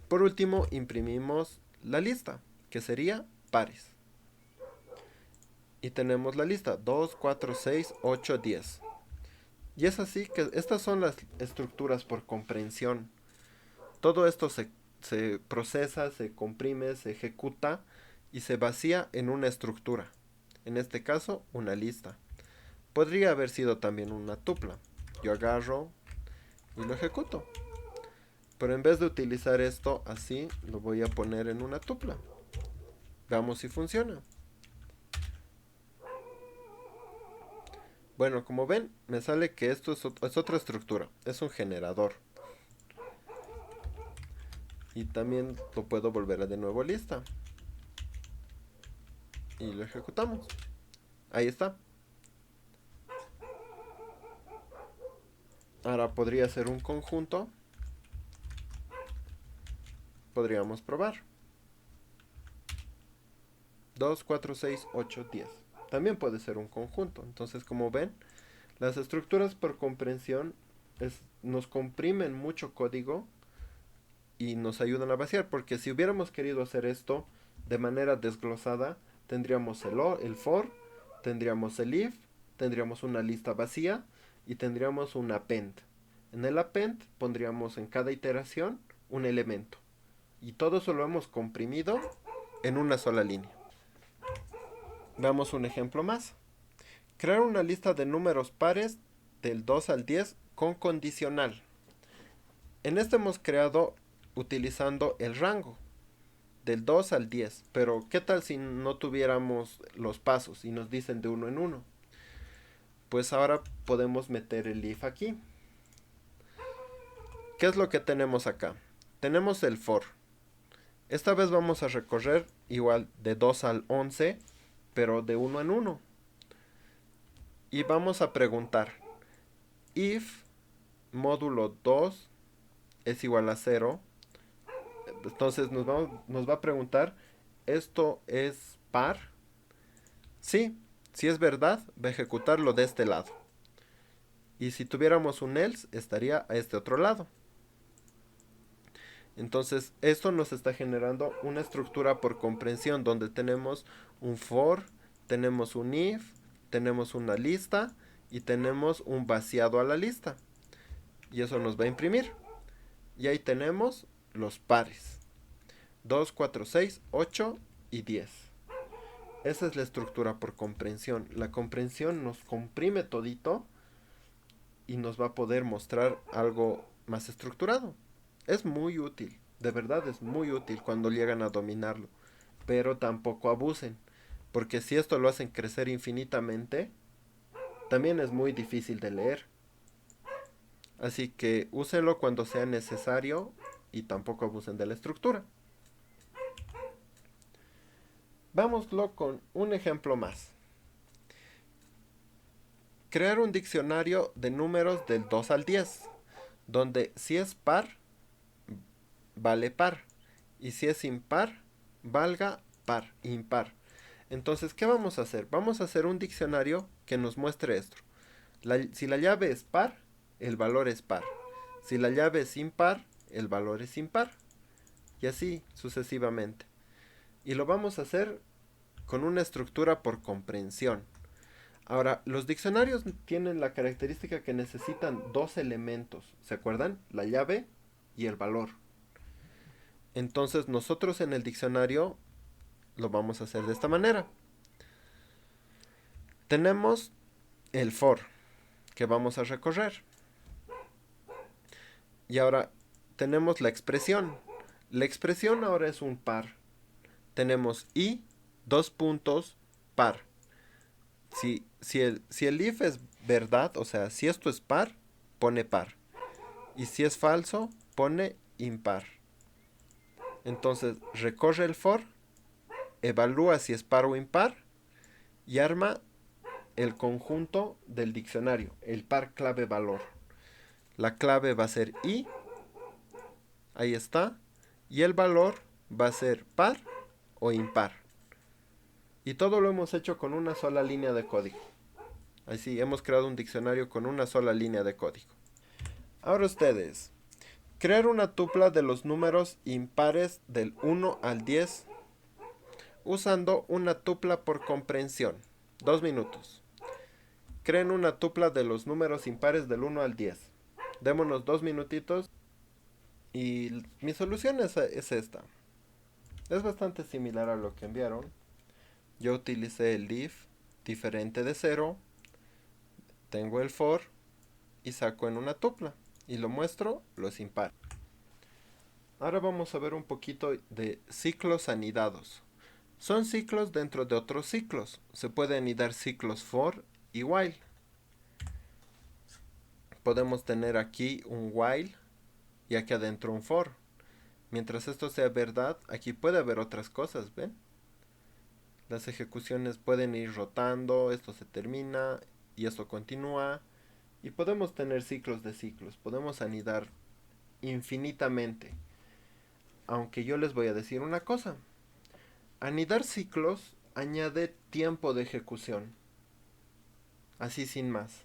Por último, imprimimos la lista, que sería pares. Y tenemos la lista 2, 4, 6, 8, 10. Y es así que estas son las estructuras por comprensión. Todo esto se procesa, se comprime, se ejecuta y se vacía en una estructura. En este caso, una lista. Podría haber sido también una tupla. Yo agarro y lo ejecuto. Pero en vez de utilizar esto así, lo voy a poner en una tupla. Veamos si funciona. Bueno, como ven, me sale que esto es otra estructura. Es un generador. Y también lo puedo volver a de nuevo lista. Y lo ejecutamos. Ahí está. Ahora podría ser un conjunto. Podríamos probar. 2, 4, 6, 8, 10. También puede ser un conjunto. Entonces, como ven, las estructuras por comprensión nos comprimen mucho código y nos ayudan a vaciar. Porque si hubiéramos querido hacer esto de manera desglosada, tendríamos el for, tendríamos el if, tendríamos una lista vacía y tendríamos un append. En el append pondríamos en cada iteración un elemento. Y todo eso lo hemos comprimido en una sola línea. Veamos un ejemplo más. Crear una lista de números pares del 2 al 10 con condicional. En este hemos creado utilizando el rango del 2 al 10. Pero ¿qué tal si no tuviéramos los pasos y nos dicen de uno en uno? Pues ahora podemos meter el if aquí. ¿Qué es lo que tenemos acá? Tenemos el for. Esta vez vamos a recorrer igual de 2 al 11, pero de 1 en 1. Y vamos a preguntar, if módulo 2 es igual a 0, entonces nos va a preguntar, ¿esto es par? Sí, si es verdad, va a ejecutarlo de este lado. Y si tuviéramos un else, estaría a este otro lado. Entonces, esto nos está generando una estructura por comprensión donde tenemos un for, tenemos un if, tenemos una lista y tenemos un vaciado a la lista. Y eso nos va a imprimir. Y ahí tenemos los pares. 2, 4, 6, 8 y 10. Esa es la estructura por comprensión. La comprensión nos comprime todito y nos va a poder mostrar algo más estructurado. Es muy útil, de verdad es muy útil cuando llegan a dominarlo, pero tampoco abusen, porque si esto lo hacen crecer infinitamente, también es muy difícil de leer. Así que úsenlo cuando sea necesario y tampoco abusen de la estructura. Vámoslo con un ejemplo más. Crear un diccionario de números del 2 al 10, donde si es par, vale par, y si es impar, valga par, impar. Entonces, ¿qué vamos a hacer? Vamos a hacer un diccionario que nos muestre esto. Si la llave es par, el valor es par. Si la llave es impar, el valor es impar. Y así sucesivamente. Y lo vamos a hacer con una estructura por comprensión. Ahora, los diccionarios tienen la característica que necesitan dos elementos. ¿Se acuerdan? La llave y el valor. Entonces nosotros en el diccionario lo vamos a hacer de esta manera. Tenemos el for que vamos a recorrer. Y ahora tenemos la expresión. La expresión ahora es un par. Tenemos y, dos puntos, par. Si el if es verdad, o sea, si esto es par, pone par. Y si es falso, pone impar. Entonces recorre el for, evalúa si es par o impar y arma el conjunto del diccionario, el par clave valor. La clave va a ser i, ahí está, y el valor va a ser par o impar. Y todo lo hemos hecho con una sola línea de código. Así, hemos creado un diccionario con una sola línea de código. Ahora ustedes, crear una tupla de los números impares del 1 al 10 usando una tupla por comprensión. 2 minutos. Creen una tupla de los números impares del 1 al 10. Démonos 2 minutitos. Y mi solución es esta. Es bastante similar a lo que enviaron. Yo utilicé el if diferente de 0. Tengo el for y saco en una tupla. Y lo muestro los impares. Ahora vamos a ver un poquito de ciclos anidados. Son ciclos dentro de otros ciclos. Se pueden anidar ciclos for y while. Podemos tener aquí un while y aquí adentro un for. Mientras esto sea verdad, aquí puede haber otras cosas, ¿ven? Las ejecuciones pueden ir rotando, esto se termina y esto continúa. Y podemos tener ciclos de ciclos, podemos anidar infinitamente. Aunque yo les voy a decir una cosa. Anidar ciclos añade tiempo de ejecución. Así sin más.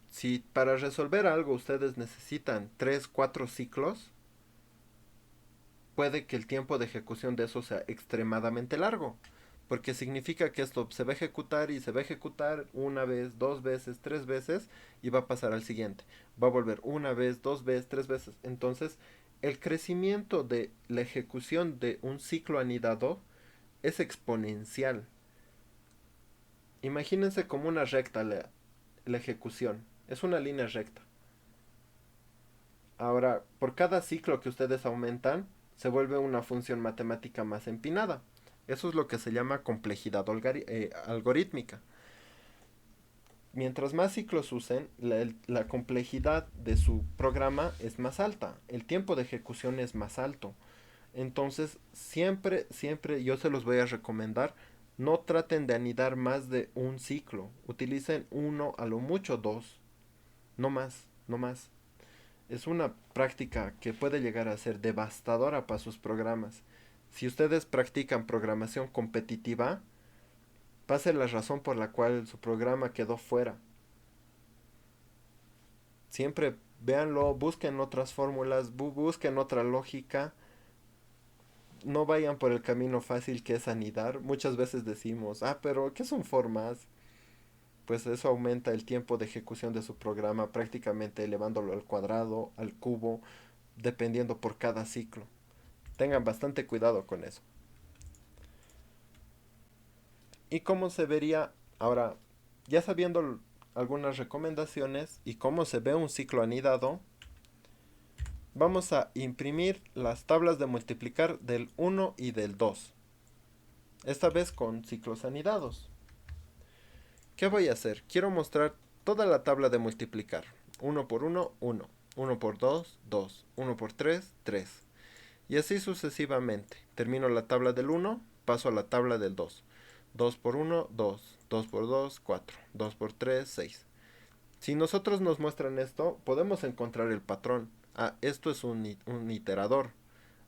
Si para resolver algo ustedes necesitan 3, 4 ciclos, puede que el tiempo de ejecución de eso sea extremadamente largo. Porque significa que esto se va a ejecutar y se va a ejecutar una vez, dos veces, tres veces y va a pasar al siguiente. Va a volver una vez, dos veces, tres veces. Entonces, el crecimiento de la ejecución de un ciclo anidado es exponencial. Imagínense como una recta la ejecución. Es una línea recta. Ahora, por cada ciclo que ustedes aumentan, se vuelve una función matemática más empinada. Eso es lo que se llama complejidad algorítmica. Mientras más ciclos usen, la complejidad de su programa es más alta. El tiempo de ejecución es más alto. Entonces, siempre yo se los voy a recomendar, no traten de anidar más de un ciclo. Utilicen uno, a lo mucho dos. No más, no más. Es una práctica que puede llegar a ser devastadora para sus programas. Si ustedes practican programación competitiva, va a ser la razón por la cual su programa quedó fuera. Siempre véanlo, busquen otras fórmulas, busquen otra lógica. No vayan por el camino fácil que es anidar. Muchas veces decimos, pero ¿qué son formas? Pues eso aumenta el tiempo de ejecución de su programa, prácticamente elevándolo al cuadrado, al cubo, dependiendo por cada ciclo. Tengan bastante cuidado con eso. ¿Y cómo se vería? Ahora, ya sabiendo algunas recomendaciones y cómo se ve un ciclo anidado, vamos a imprimir las tablas de multiplicar del 1 y del 2. esta vez con ciclos anidados. ¿Qué voy a hacer? Quiero mostrar toda la tabla de multiplicar. 1 por 1, 1. 1 por 2, 2. 1 por 3, 3. Y así sucesivamente. Termino la tabla del 1, paso a la tabla del 2. 2 por 1, 2. 2 por 2, 4. 2 por 3, 6. Si nosotros nos muestran esto, podemos encontrar el patrón. Ah, esto es un iterador.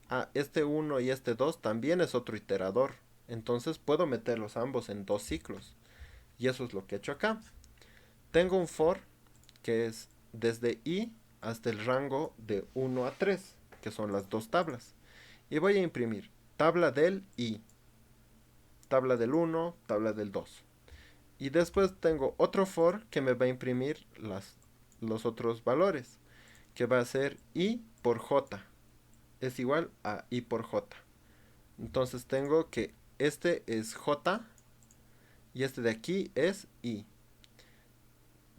Ah, este 1 y este 2 también es otro iterador. Entonces puedo meterlos ambos en dos ciclos. Y eso es lo que he hecho acá. Tengo un for que es desde i hasta el rango de 1 a 3, que son las dos tablas. Y voy a imprimir tabla del i, tabla del 1, tabla del 2. Y después tengo otro for que me va a imprimir los otros valores, que va a ser i por j, es igual a i por j. Entonces tengo que este es j y este de aquí es i.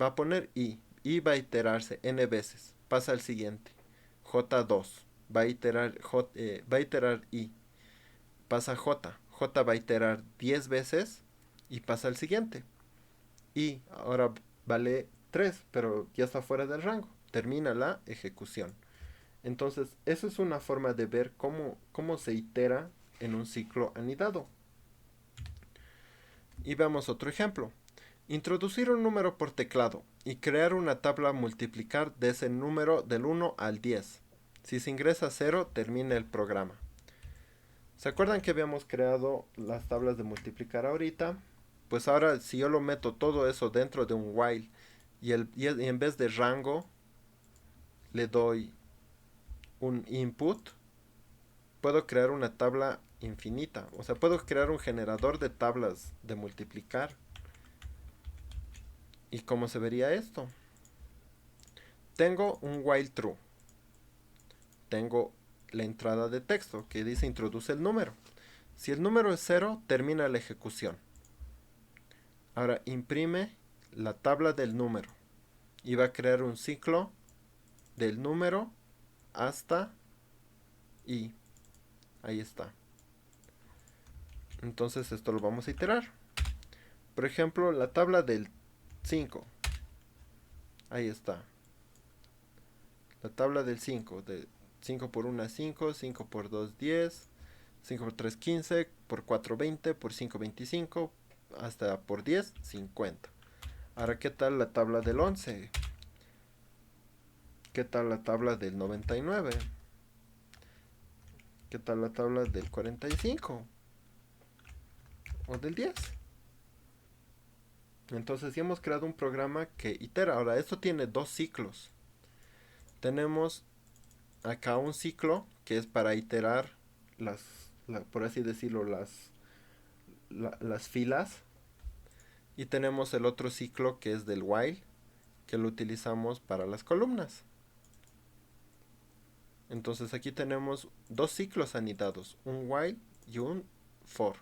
Va a poner i va a iterarse n veces, pasa al siguiente, j2, va a iterar i, pasa j va a iterar 10 veces y pasa al siguiente. Y ahora vale 3, pero ya está fuera del rango. Termina la ejecución. Entonces, eso es una forma de ver cómo se itera en un ciclo anidado. Y veamos otro ejemplo. Introducir un número por teclado y crear una tabla multiplicar de ese número del 1 al 10. Si se ingresa 0, termina el programa. ¿Se acuerdan que habíamos creado las tablas de multiplicar ahorita? Pues ahora si yo lo meto todo eso dentro de un while y en vez de rango le doy un input, puedo crear una tabla infinita. O sea, puedo crear un generador de tablas de multiplicar. ¿Y cómo se vería esto? Tengo un while true. Tengo la entrada de texto que dice introduce el número. Si el número es 0, termina la ejecución. Ahora imprime la tabla del número y va a crear un ciclo del número hasta i. Ahí está. Entonces esto lo vamos a iterar. Por ejemplo, la tabla del 5. Ahí está. La tabla del 5. De 5 por 1, 5. 5 por 2, 10. 5 por 3, 15. Por 4, 20. Por 5, 25. Hasta por 10, 50. Ahora, ¿qué tal la tabla del 11? ¿Qué tal la tabla del 99? ¿Qué tal la tabla del 45? ¿O del 10? Entonces ya hemos creado un programa que itera. Ahora, esto tiene dos ciclos. Tenemos acá un ciclo que es para iterar por así decirlo, las filas. Y tenemos el otro ciclo que es del while, que lo utilizamos para las columnas. Entonces aquí tenemos dos ciclos anidados, un while y un for.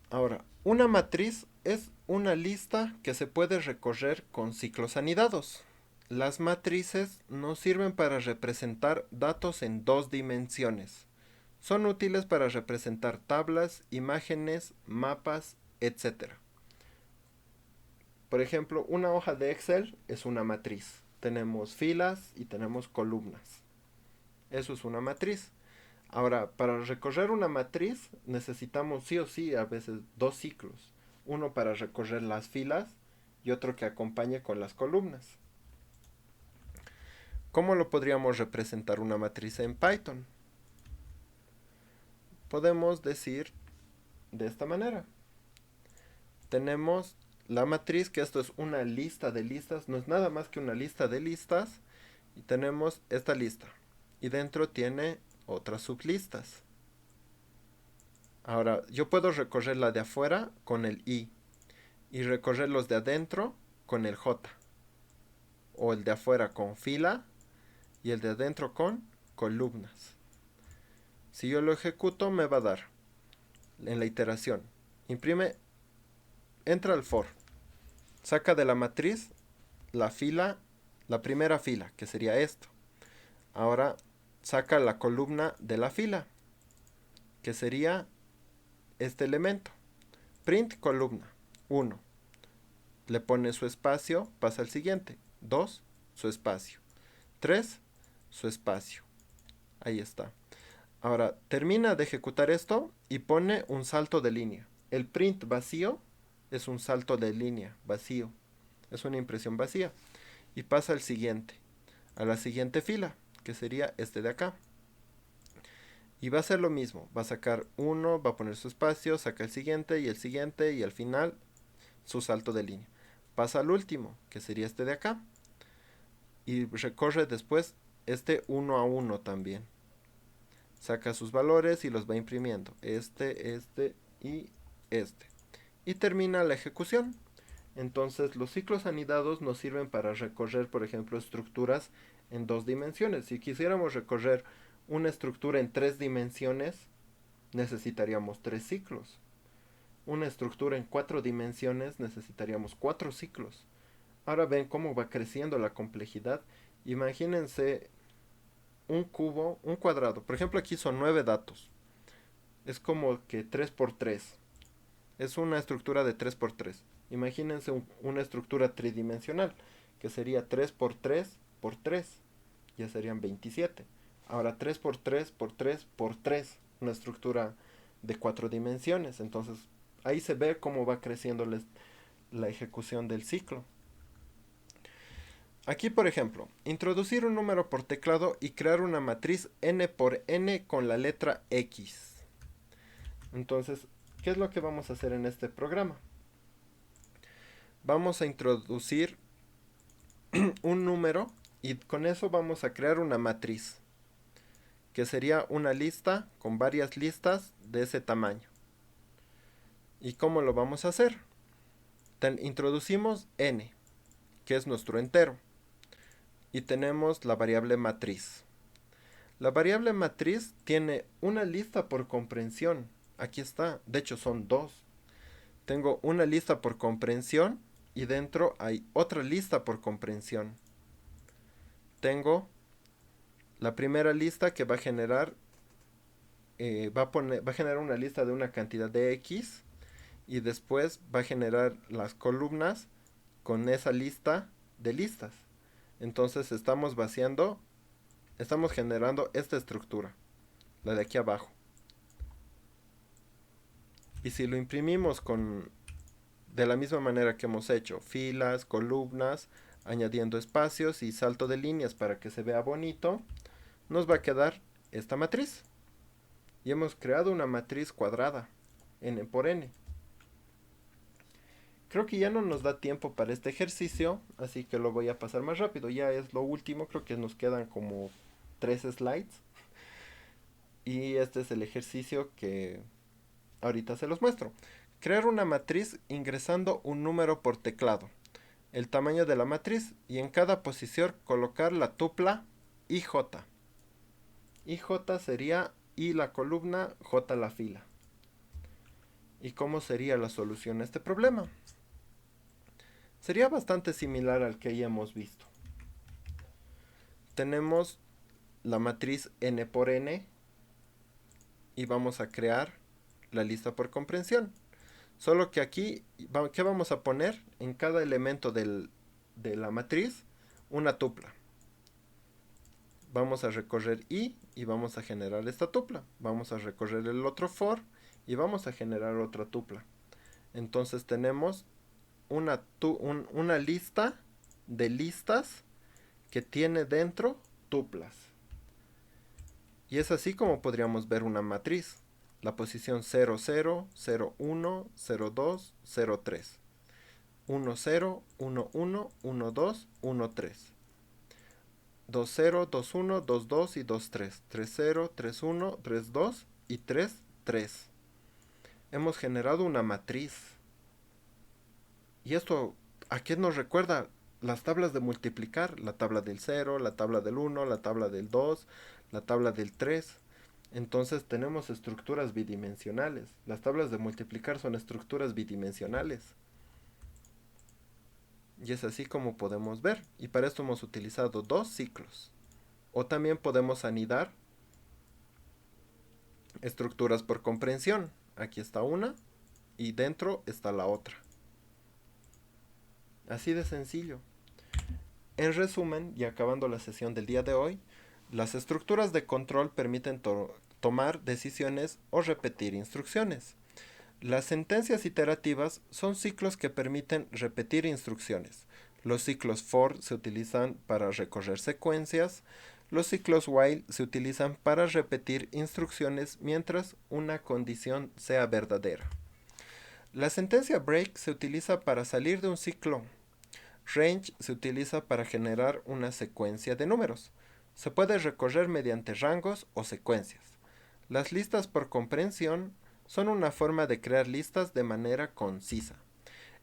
Ahora, una matriz es una lista que se puede recorrer con ciclos anidados. Las matrices nos sirven para representar datos en dos dimensiones. Son útiles para representar tablas, imágenes, mapas, etc. Por ejemplo, una hoja de Excel es una matriz. Tenemos filas y tenemos columnas. Eso es una matriz. Ahora, para recorrer una matriz necesitamos sí o sí a veces dos ciclos. Uno para recorrer las filas y otro que acompañe con las columnas. ¿Cómo lo podríamos representar una matriz en Python? Podemos decir de esta manera. Tenemos la matriz, que esto es una lista de listas, no es nada más que una lista de listas. Y tenemos esta lista. Y dentro tiene otras sublistas. Ahora, yo puedo recorrer la de afuera con el i. Y recorrer los de adentro con el j. O el de afuera con fila. Y el de adentro con columnas. Si yo lo ejecuto, me va a dar en la iteración. Imprime, entra al for. Saca de la matriz la fila, la primera fila, que sería esto. Ahora saca la columna de la fila, que sería este elemento. Print columna 1. Le pone su espacio, pasa al siguiente. 2, su espacio. 3, su espacio. Ahí está. Ahora termina de ejecutar esto y pone un salto de línea. El print vacío es un salto de línea vacío. Es una impresión vacía. Y pasa al siguiente. A la siguiente fila, que sería este de acá. Y va a hacer lo mismo. Va a sacar uno, va a poner su espacio, saca el siguiente y al final su salto de línea. Pasa al último, que sería este de acá. Y recorre después este 1 a 1 también. Saca sus valores y los va imprimiendo. Este y este. Y termina la ejecución. Entonces los ciclos anidados nos sirven para recorrer, por ejemplo, estructuras en 2 dimensiones. Si quisiéramos recorrer una estructura en 3 dimensiones, necesitaríamos 3 ciclos. Una estructura en 4 dimensiones necesitaríamos 4 ciclos. Ahora ven cómo va creciendo la complejidad. Imagínense un cubo, un cuadrado. Por ejemplo, aquí son 9 datos. Es como que 3 por 3. Es una estructura de 3 por 3. Imagínense una estructura tridimensional, que sería 3 por 3 por 3. Ya serían 27. Ahora 3 por 3 por 3 por 3. Una estructura de 4 dimensiones. Entonces ahí se ve cómo va creciendo la ejecución del ciclo. Aquí, por ejemplo, introducir un número por teclado y crear una matriz n por n con la letra X. Entonces, ¿qué es lo que vamos a hacer en este programa? Vamos a introducir un número y con eso vamos a crear una matriz, que sería una lista con varias listas de ese tamaño. ¿Y cómo lo vamos a hacer? Introducimos n, que es nuestro entero, y tenemos la variable matriz. La variable matriz tiene una lista por comprensión. Aquí está, de hecho son 2. Tengo una lista por comprensión y dentro hay otra lista por comprensión. Tengo la primera lista que va a generar va a generar una lista de una cantidad de X y después va a generar las columnas con esa lista de listas. Entonces estamos generando esta estructura, la de aquí abajo. Y si lo imprimimos de la misma manera que hemos hecho, filas, columnas, añadiendo espacios y salto de líneas para que se vea bonito, nos va a quedar esta matriz. Y hemos creado una matriz cuadrada, n por n. Creo que ya no nos da tiempo para este ejercicio, así que lo voy a pasar más rápido. Ya es lo último, creo que nos quedan como 3 slides. Y este es el ejercicio que ahorita se los muestro. Crear una matriz ingresando un número por teclado, el tamaño de la matriz y en cada posición colocar la tupla IJ. IJ sería I la columna, J la fila. ¿Y cómo sería la solución a este problema? Sería bastante similar al que ya hemos visto. Tenemos la matriz n por n y vamos a crear la lista por comprensión. Solo que aquí, ¿qué vamos a poner? En cada elemento de la matriz, una tupla. Vamos a recorrer i y vamos a generar esta tupla. Vamos a recorrer el otro for y vamos a generar otra tupla. Entonces tenemos una lista de listas que tiene dentro tuplas. Y es así como podríamos ver una matriz. La posición 0, 0, 0, 1, 0, 2, 0, 3. 1, 0, 1, 1, 1, 2, 1, 3. 2, 0, 2, 1, 2, 2 y 2, 3. 3, 0, 3, 1, 3, 2 y 3, 3. Hemos generado una matriz. ¿Y esto a qué nos recuerda? Las tablas de multiplicar, la tabla del 0, la tabla del 1, la tabla del 2, la tabla del 3. Entonces tenemos estructuras bidimensionales. Las tablas de multiplicar son estructuras bidimensionales. Y es así como podemos ver. Y para esto hemos utilizado 2 ciclos. O también podemos anidar estructuras por comprensión. Aquí está una y dentro está la otra. Así de sencillo. En resumen, y acabando la sesión del día de hoy, las estructuras de control permiten tomar decisiones o repetir instrucciones. Las sentencias iterativas son ciclos que permiten repetir instrucciones. Los ciclos for se utilizan para recorrer secuencias. Los ciclos while se utilizan para repetir instrucciones mientras una condición sea verdadera. La sentencia break se utiliza para salir de un ciclo. Range se utiliza para generar una secuencia de números. Se puede recorrer mediante rangos o secuencias. Las listas por comprensión son una forma de crear listas de manera concisa.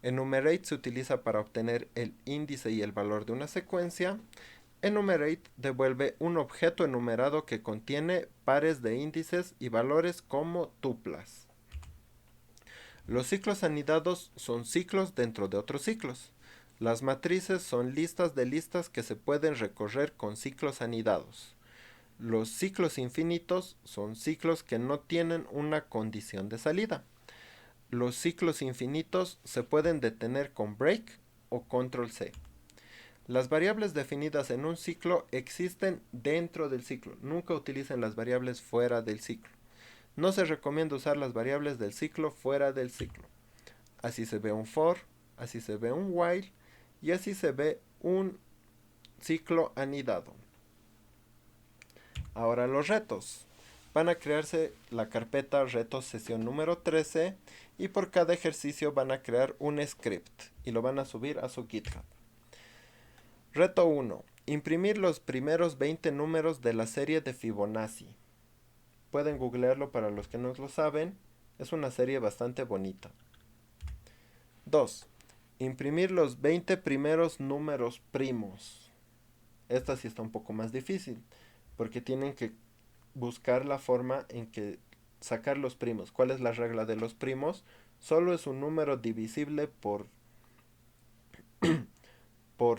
Enumerate se utiliza para obtener el índice y el valor de una secuencia. Enumerate devuelve un objeto enumerado que contiene pares de índices y valores como tuplas. Los ciclos anidados son ciclos dentro de otros ciclos. Las matrices son listas de listas que se pueden recorrer con ciclos anidados. Los ciclos infinitos son ciclos que no tienen una condición de salida. Los ciclos infinitos se pueden detener con break o control C. Las variables definidas en un ciclo existen dentro del ciclo. Nunca utilicen las variables fuera del ciclo. No se recomienda usar las variables del ciclo fuera del ciclo. Así se ve un for, así se ve un while y así se ve un ciclo anidado. Ahora los retos. Van a crearse la carpeta retos sesión número 13 y por cada ejercicio van a crear un script y lo van a subir a su GitHub. Reto 1. Imprimir los primeros 20 números de la serie de Fibonacci. Pueden googlearlo para los que no lo saben. Es una serie bastante bonita. 2. Imprimir los 20 primeros números primos. Esta sí está un poco más difícil, porque tienen que buscar la forma en que sacar los primos. ¿Cuál es la regla de los primos? Solo es un número divisible por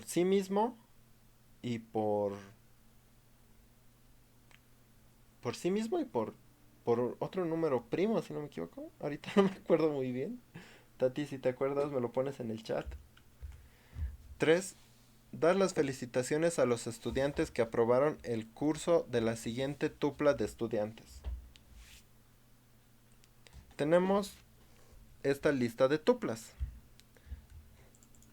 sí mismo y por sí mismo y por otro número primo, si no me equivoco. Ahorita no me acuerdo muy bien. Tati, si te acuerdas, me lo pones en el chat. 3. Dar las felicitaciones a los estudiantes que aprobaron el curso de la siguiente tupla de estudiantes. Tenemos esta lista de tuplas.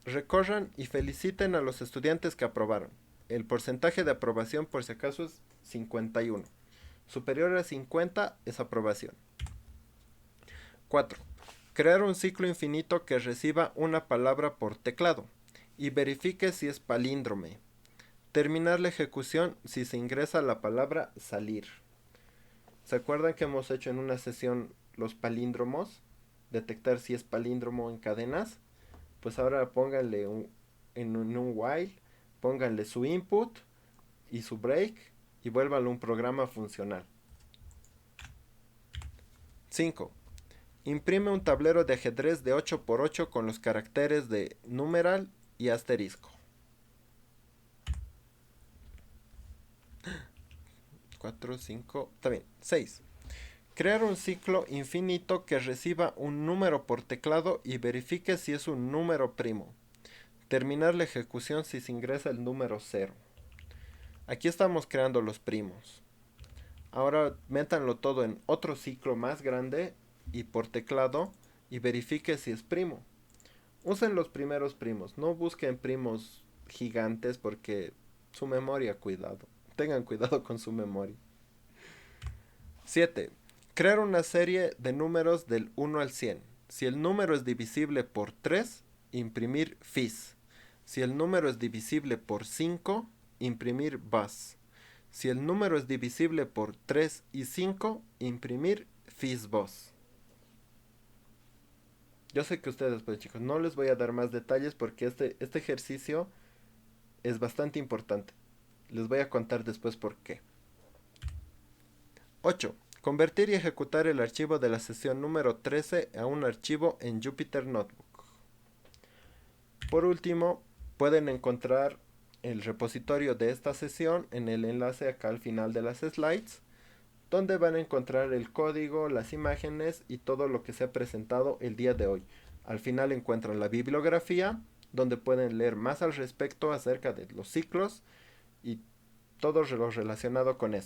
Recorran y feliciten a los estudiantes que aprobaron. El porcentaje de aprobación, por si acaso, es 51. Superior a 50 es aprobación. 4. Crear un ciclo infinito que reciba una palabra por teclado y verifique si es palíndrome. Terminar la ejecución si se ingresa la palabra salir. ¿Se acuerdan que hemos hecho en una sesión los palíndromos? Detectar si es palíndromo en cadenas. Pues ahora pónganle en un while, pónganle su input y su break y vuélvanlo un programa funcional. 5. Imprime un tablero de ajedrez de 8x8 con los caracteres de numeral y asterisco. 4, 5, está bien. 6. Crear un ciclo infinito que reciba un número por teclado y verifique si es un número primo. Terminar la ejecución si se ingresa el número 0. Aquí estamos creando los primos. Ahora métanlo todo en otro ciclo más grande y por teclado y verifique si es primo. Usen los primeros primos, no busquen primos gigantes porque su memoria, cuidado. Tengan cuidado con su memoria. 7. Crear una serie de números del 1 al 100. Si el número es divisible por 3, imprimir fis. Si el número es divisible por 5, imprimir bus. Si el número es divisible por 3 y 5, imprimir fisbus. Yo sé que ustedes, pues chicos, no les voy a dar más detalles porque este ejercicio es bastante importante. Les voy a contar después por qué. 8. Convertir y ejecutar el archivo de la sesión número 13 a un archivo en Jupyter Notebook. Por último, pueden encontrar el repositorio de esta sesión en el enlace acá al final de las slides donde van a encontrar el código, las imágenes y todo lo que se ha presentado el día de hoy. Al final encuentran la bibliografía, donde pueden leer más al respecto acerca de los ciclos y todo lo relacionado con eso.